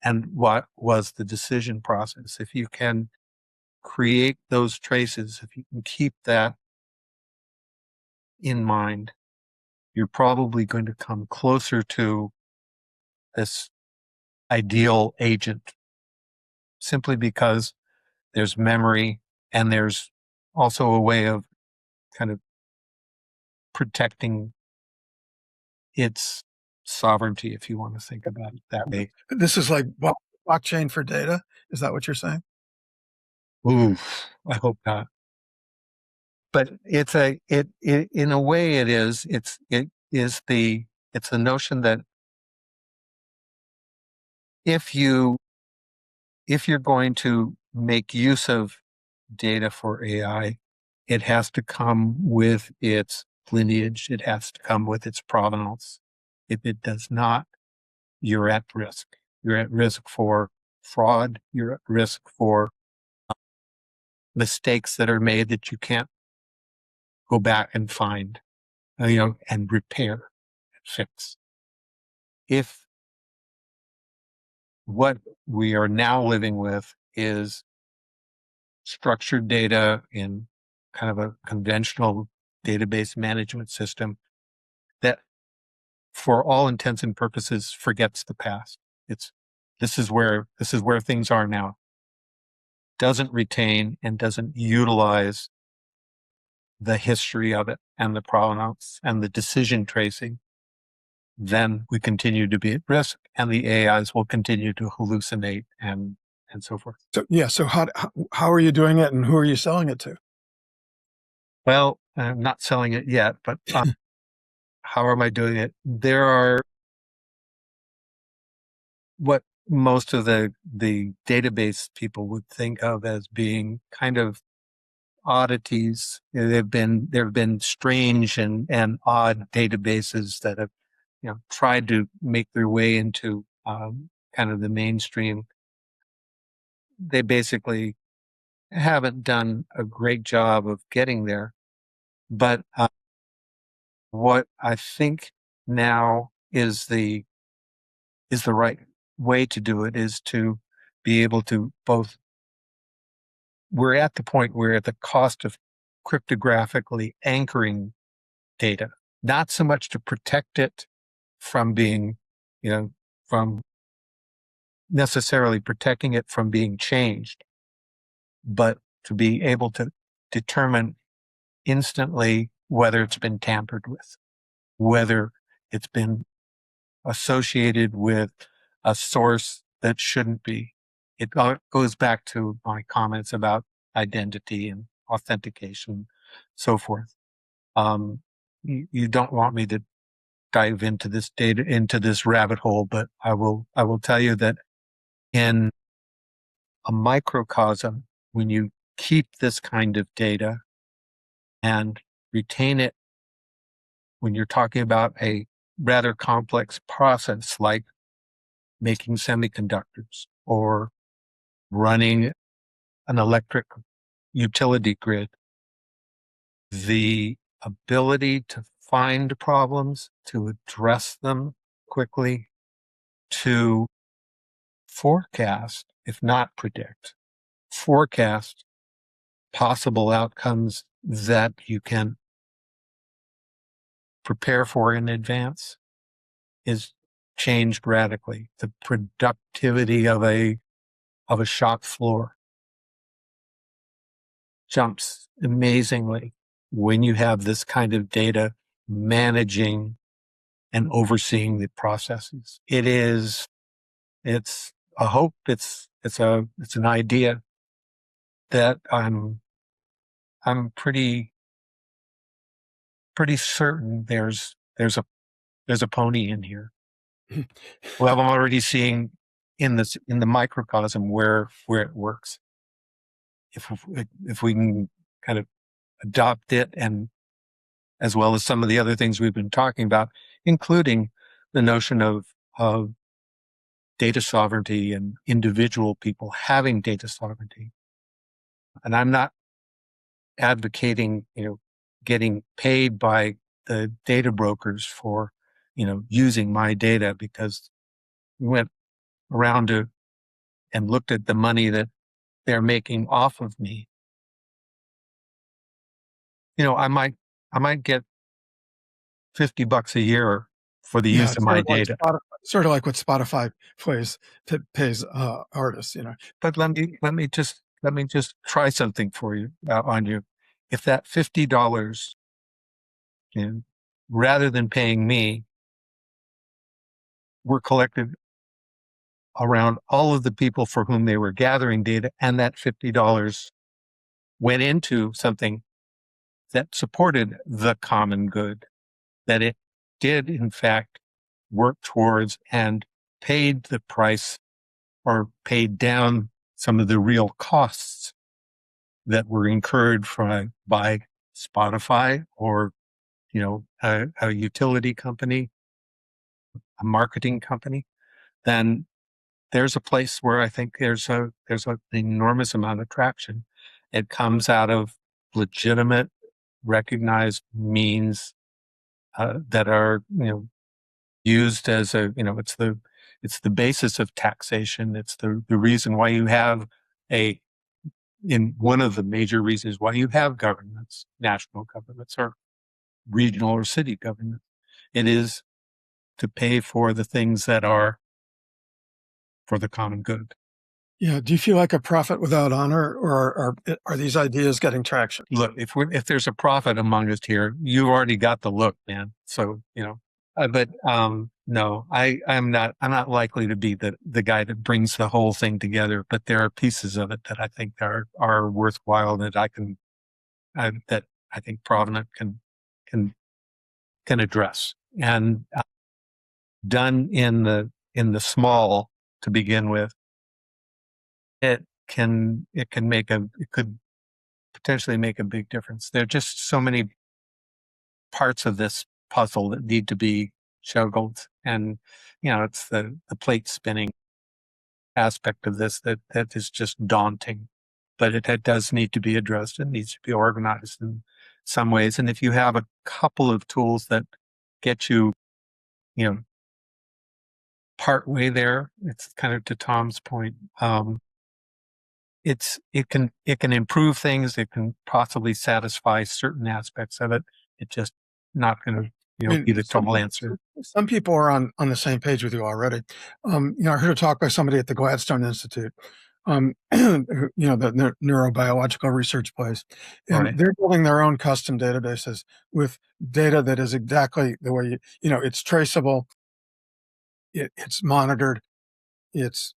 and what was the decision process. If you can create those traces, if you can keep that in mind, you're probably going to come closer to this ideal agent, simply because there's memory and there's also a way of kind of protecting its sovereignty, if you want to think about it that way. This is like blockchain for data. Is that what you're saying? Ooh, I hope not. But it's in a way it is. It's the notion that if you're going to make use of data for AI, it has to come with its lineage. It has to come with its provenance. If it does not, you're at risk. You're at risk for fraud. You're at risk for mistakes that are made that you can't go back and find, and repair and fix. If what we are now living with is structured data in kind of a conventional database management system that, for all intents and purposes, forgets the past. This is where things are now. Doesn't retain and doesn't utilize the history of it and the provenance and the decision tracing, then we continue to be at risk, and the AIs will continue to hallucinate and so forth. So how are you doing it, and who are you selling it to? Well, I'm not selling it yet, but how am I doing it? There are what most of the database people would think of as being kind of oddities. There have been strange and odd databases that have tried to make their way into kind of the mainstream. They basically haven't done a great job of getting there. But what I think now is the right way to do it is to be able to both. We're at the point where at the cost of cryptographically anchoring data, not so much to protect it from being, from necessarily protecting it from being changed, but to be able to determine instantly whether it's been tampered with, whether it's been associated with a source that shouldn't be. It goes back to my comments about identity and authentication, so forth. You don't want me to dive into this data, into this rabbit hole, but I will tell you that in a microcosm, when you keep this kind of data and retain it, when you're talking about a rather complex process like making semiconductors or running an electric utility grid, the ability to find problems, to address them quickly, to forecast, if not predict, forecast possible outcomes that you can prepare for in advance is changed radically. The productivity of a shop floor jumps amazingly when you have this kind of data managing and overseeing the processes. It's a hope. It's an idea that I'm pretty certain there's a pony in here. Well, I'm already seeing in the microcosm where it works. If we can kind of adopt it, and as well as some of the other things we've been talking about, including the notion of data sovereignty and individual people having data sovereignty. And I'm not advocating, getting paid by the data brokers for, using my data, because we went around and looked at the money that they're making off of me. I might get $50 a year for the use of my data. Sort of like what Spotify pays artists, But let me just try something for you on you. If that $50, rather than paying me, were collected around all of the people for whom they were gathering data, and that $50 went into something that supported the common good, that it did in fact work towards and paid the price or paid down some of the real costs that were incurred by Spotify or, a utility company, a marketing company, then there's a place where I think there's an enormous amount of traction. It comes out of legitimate, recognized means that are, used as it's the basis of taxation. It's the reason why you have one of the major reasons why you have governments, national governments or regional or city governments. It is to pay for the things that are for the common good. Yeah. Do you feel like a prophet without honor, or are these ideas getting traction? Look, if there's a prophet among us here, you've already got the look, man. So, but no, I'm not likely to be the guy that brings the whole thing together, but there are pieces of it that I think are worthwhile that I think Provenant can address, and done in the small to begin with. It could potentially make a big difference. There are just so many parts of this puzzle that need to be juggled, and it's the plate spinning aspect of this that is just daunting. But it does need to be addressed. It needs to be organized in some ways. And if you have a couple of tools that get you, part way there, it's kind of to Tom's point. It can improve things. It can possibly satisfy certain aspects of it. It's just not going to be the total answer. Some people are on the same page with you already. I heard a talk by somebody at the Gladstone Institute, the neurobiological research place, and Right. They're building their own custom databases with data that is exactly the way it's traceable, it's monitored, it's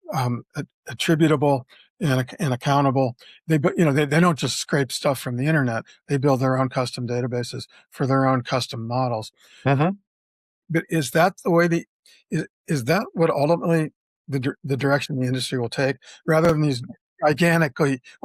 attributable and accountable. They don't just scrape stuff from the internet. They build their own custom databases for their own custom models. Mm-hmm. But is that the way is that what ultimately the direction the industry will take, rather than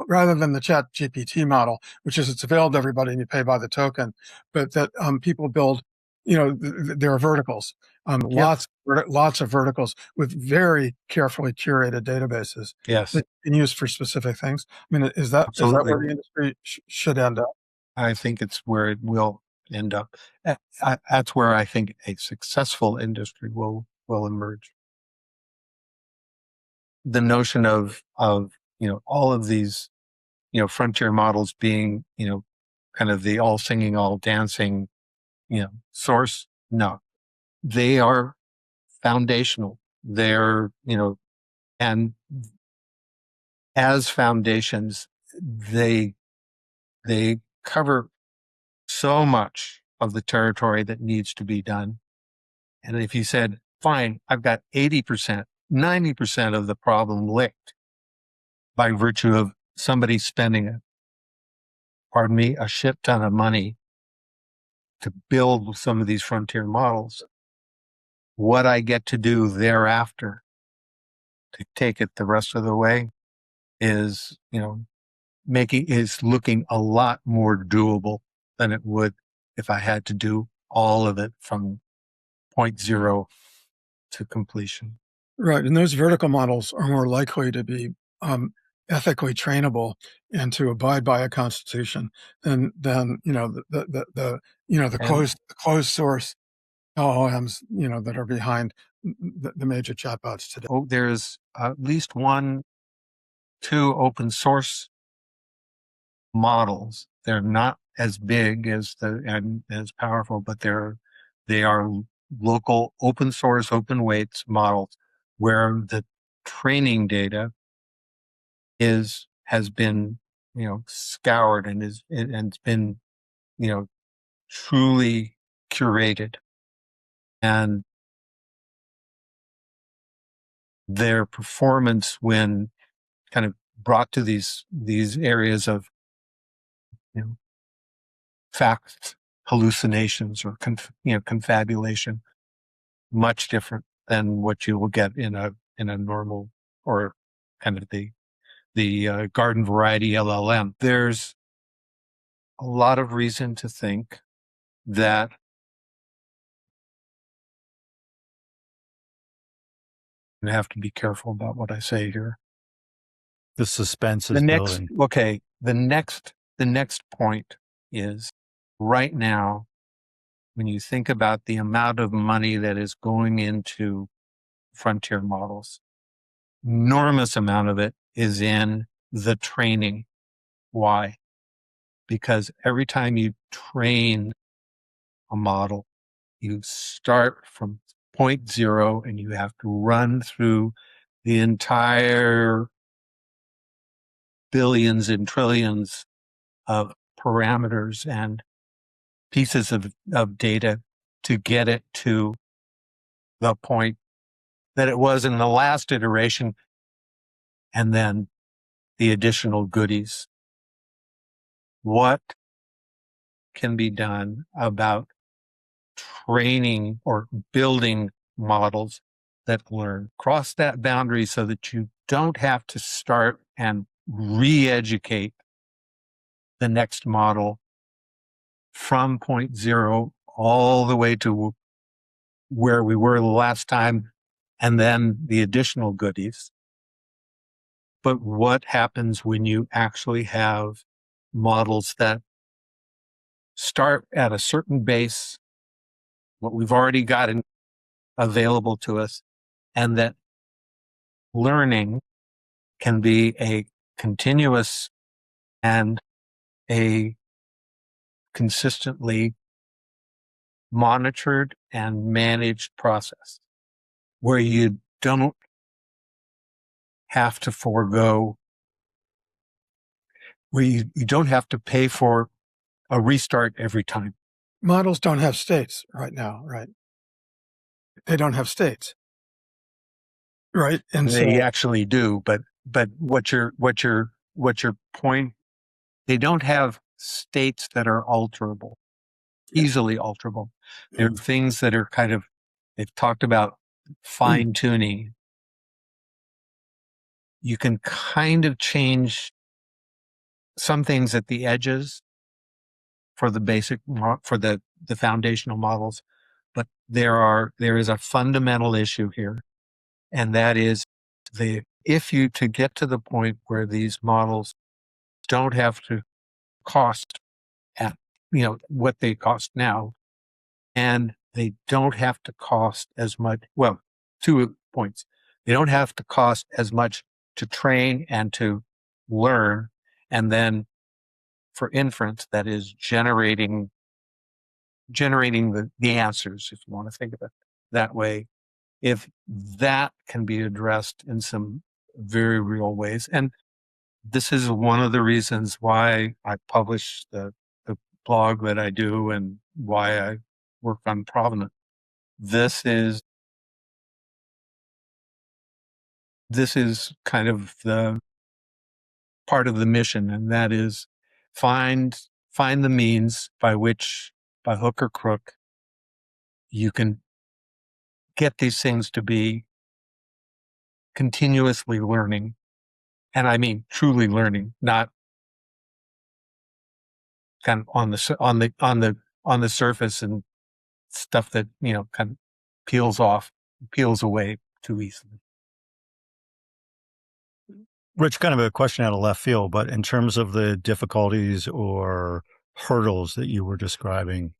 rather than the Chat GPT model, which is it's available to everybody and you pay by the token, but that people build, there are verticals, lots of verticals with very carefully curated databases. Yes. That you can use for specific things. I mean, is that where the industry should end up? I think it's where it will end up. That's where I think a successful industry will emerge. The notion of all of these frontier models being kind of the all singing, all dancing source. No, they are foundational. They're and as foundations, they cover so much of the territory that needs to be done. And if you said, fine, I've got 80%, 90% of the problem licked by virtue of somebody spending a shit ton of money to build some of these frontier models, what I get to do thereafter to take it the rest of the way is, is looking a lot more doable than it would if I had to do all of it from point zero to completion. Right. And those vertical models are more likely to be ethically trainable and to abide by a constitution than the closed source LLMs that are behind the major chatbots today. There's at least two open source models. They're not as big and as powerful, but they are local open source, open weights models where the training data has been scoured and it's been truly curated, and their performance when kind of brought to these areas of fact hallucinations or confabulation, much different than what you will get in a normal or kind of the garden variety LLM. There's a lot of reason to think that I have to be careful about what I say here. The suspense is building. Okay, the next point is right now, when you think about the amount of money that is going into frontier models, enormous amount of it is in the training. Why? Because every time you train a model, you start from point zero and you have to run through the entire billions and trillions of parameters and pieces of data to get it to the point that it was in the last iteration, and then the additional goodies. What can be done about training or building models that learn? Cross that boundary so that you don't have to start and re-educate the next model from point zero all the way to where we were the last time, and then the additional goodies. But what happens when you actually have models that start at a certain base, what we've already got available to us, and that learning can be a continuous and a consistently monitored and managed process where you don't have to forego, where you don't have to pay for a restart every time. Models don't have states right now, right? They don't have states, right? And they actually do, but what your point, they don't have states that are alterable, easily alterable. They're things that are kind of, they've talked about fine tuning. You can kind of change some things at the edges for the basic, for the foundational models, but there is a fundamental issue here, and that is to get to the point where these models don't have to cost at what they cost now, and they don't have to cost as much. Well, 2 points. They don't have to cost as much to train and to learn, and then for inference, that is generating the answers, if you want to think of it that way. If that can be addressed in some very real ways. And this is one of the reasons why I publish the blog that I do and why I work on Provenant. This is kind of the part of the mission, and that is find the means by which, by hook or crook, you can get these things to be continuously learning. And I mean truly learning, not kind of on the surface and stuff that kind of peels away too easily. Rich, kind of a question out of left field, but in terms of the difficulties or hurdles that you were describing,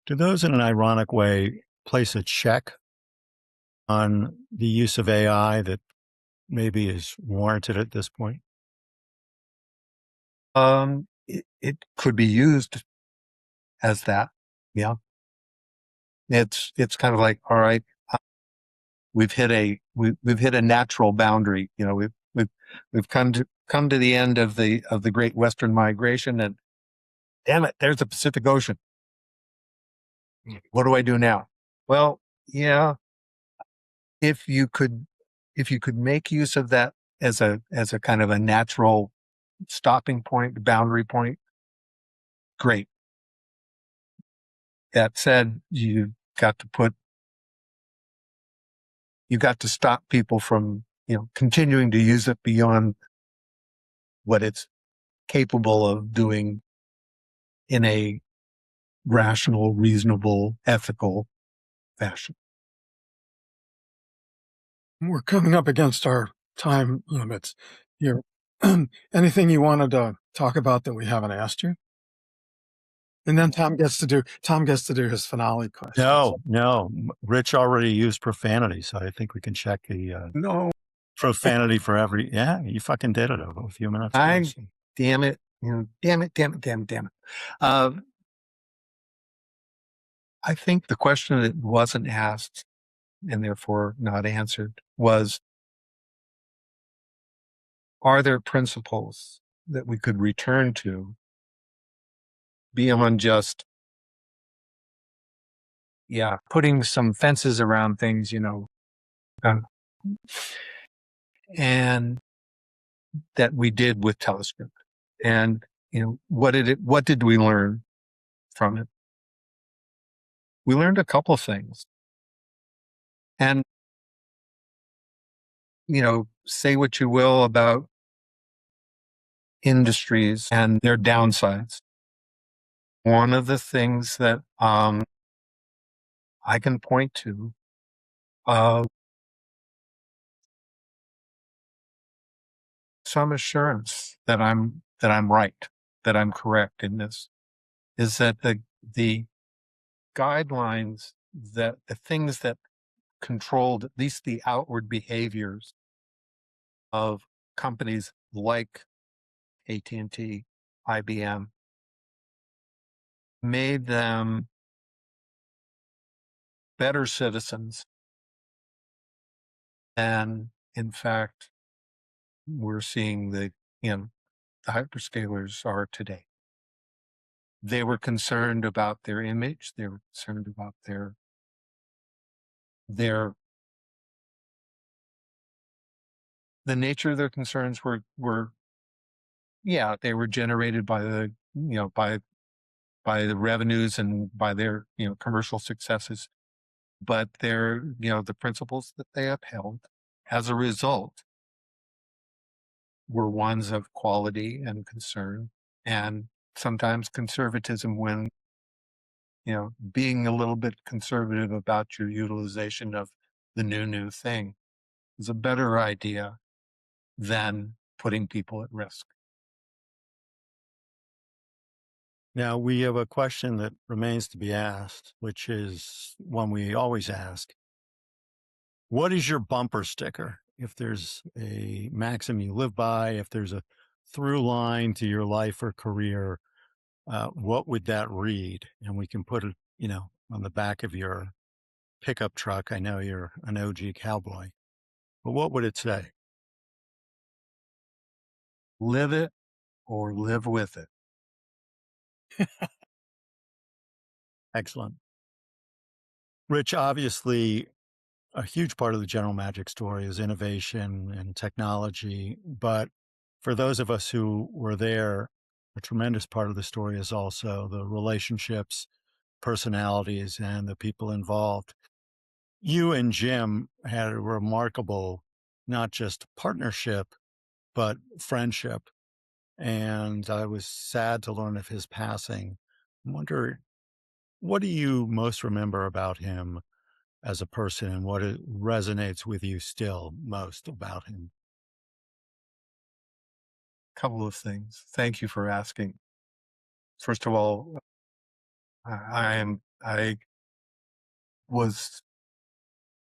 do those in an ironic way place a check on the use of AI that maybe is warranted at this point? It could be used as that. Yeah. It's kind of like, all right, we've hit a natural boundary. You know, we've come to the end of the Great Western Migration, and damn it, there's the Pacific Ocean. What do I do now? Well, yeah, if you could make use of that as a kind of a natural stopping point, boundary point, great. That said, you got to stop people from, continuing to use it beyond what it's capable of doing in a rational, reasonable, ethical fashion. We're coming up against our time limits here. Anything you wanted to talk about that we haven't asked you? And then Tom gets to do his finale question. No. Rich already used profanity, so I think we can check the No profanity for every. Yeah, you fucking did it over a few minutes. Damn it! Damn it! I think the question that wasn't asked and therefore not answered was, are there principles that we could return to beyond just, putting some fences around things, and that we did with Telescript? And, what did we learn from it? We learned a couple of things. And, say what you will about industries and their downsides. One of the things that I can point to, some assurance that I'm right, that I'm correct in this, is that the guidelines, that the things that controlled at least the outward behaviors of companies like AT&T, IBM, made them better citizens than, in fact, we're seeing the hyperscalers are today. They were concerned about their image. They were concerned about their the nature of their concerns were they were generated by the by the revenues and by their commercial successes, but they're the principles that they upheld as a result were ones of quality and concern, and sometimes conservatism, when being a little bit conservative about your utilization of the new thing is a better idea than putting people at risk. Now, we have a question that remains to be asked, which is one we always ask. What is your bumper sticker? If there's a maxim you live by, if there's a through line to your life or career, what would that read? And we can put it, on the back of your pickup truck. I know you're an OG cowboy, but what would it say? Live it or live with it. Excellent. Rich, obviously, a huge part of the General Magic story is innovation and technology. But for those of us who were there, a tremendous part of the story is also the relationships, personalities, and the people involved. You and Jim had a remarkable, not just partnership, but friendship. And I was sad to learn of his passing. I wonder, what do you most remember about him as a person, and what resonates with you still most about him? couple of things. Thank you for asking. First of all, I was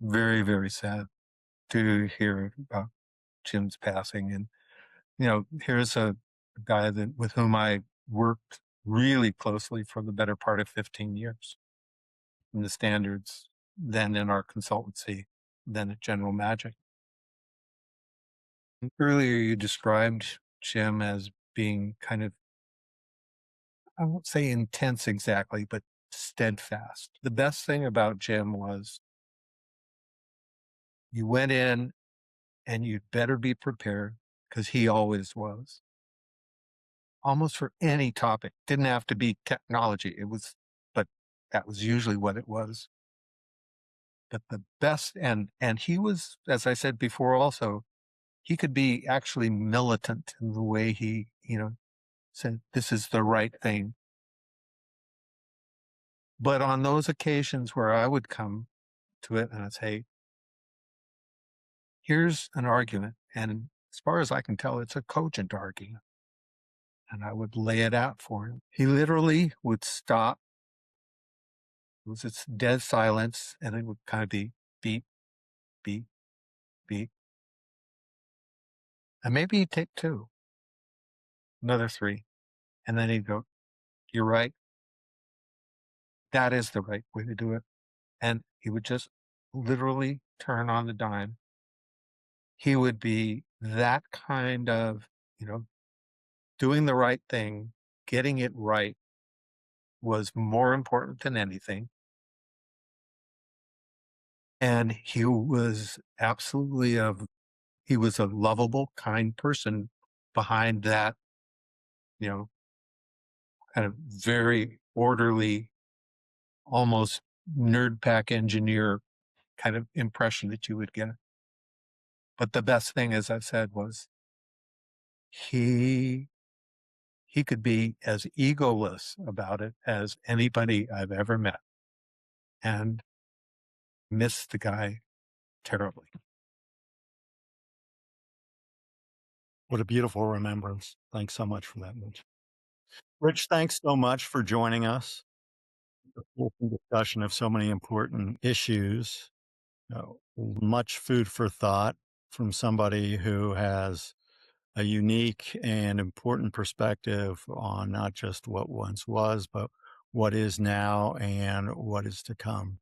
very, very sad to hear about Jim's passing. And, here's a guy with whom I worked really closely for the better part of 15 years in the standards, then in our consultancy, then at General Magic. Earlier, you described Jim as being kind of, I won't say intense exactly, but steadfast. The best thing about Jim was you went in and you'd better be prepared, because he always was. Almost for any topic. Didn't have to be technology. But that was usually what it was. But the best, and he was, as I said before also, he could be actually militant in the way he, said, this is the right thing. But on those occasions where I would come to it and I'd say, here's an argument, and as far as I can tell, it's a cogent argument. And I would lay it out for him. He literally would stop. It was this dead silence, and it would kind of be beep, beep, beep. And maybe he'd take 2, another 3. And then he'd go, you're right. That is the right way to do it. And he would just literally turn on the dime. He would be that kind of, doing the right thing, getting it right was more important than anything. And he was absolutely he was a lovable, kind person behind that, kind of very orderly, almost nerd pack engineer kind of impression that you would get. But the best thing, as I've said, was he could be as egoless about it as anybody I've ever met, and miss the guy terribly. What a beautiful remembrance. Thanks so much for that, Rich. Rich, thanks so much for joining us. The full discussion of so many important issues. Much food for thought from somebody who has a unique and important perspective on not just what once was, but what is now and what is to come.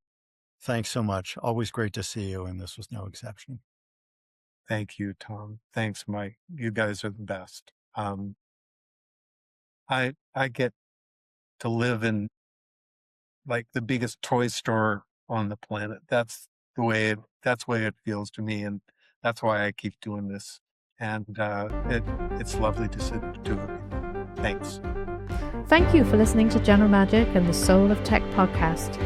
Thanks so much. Always great to see you, and this was no exception. Thank you, Tom. Thanks, Mike. You guys are the best. I get to live in like the biggest toy store on the planet. That's the way it feels to me, and that's why I keep doing this. And it's lovely to sit with 2 of you. Thanks. Thank you for listening to General Magic and the Soul of Tech podcast.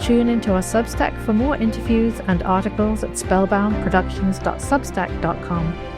Tune into our Substack for more interviews and articles at spellboundproductions.substack.com.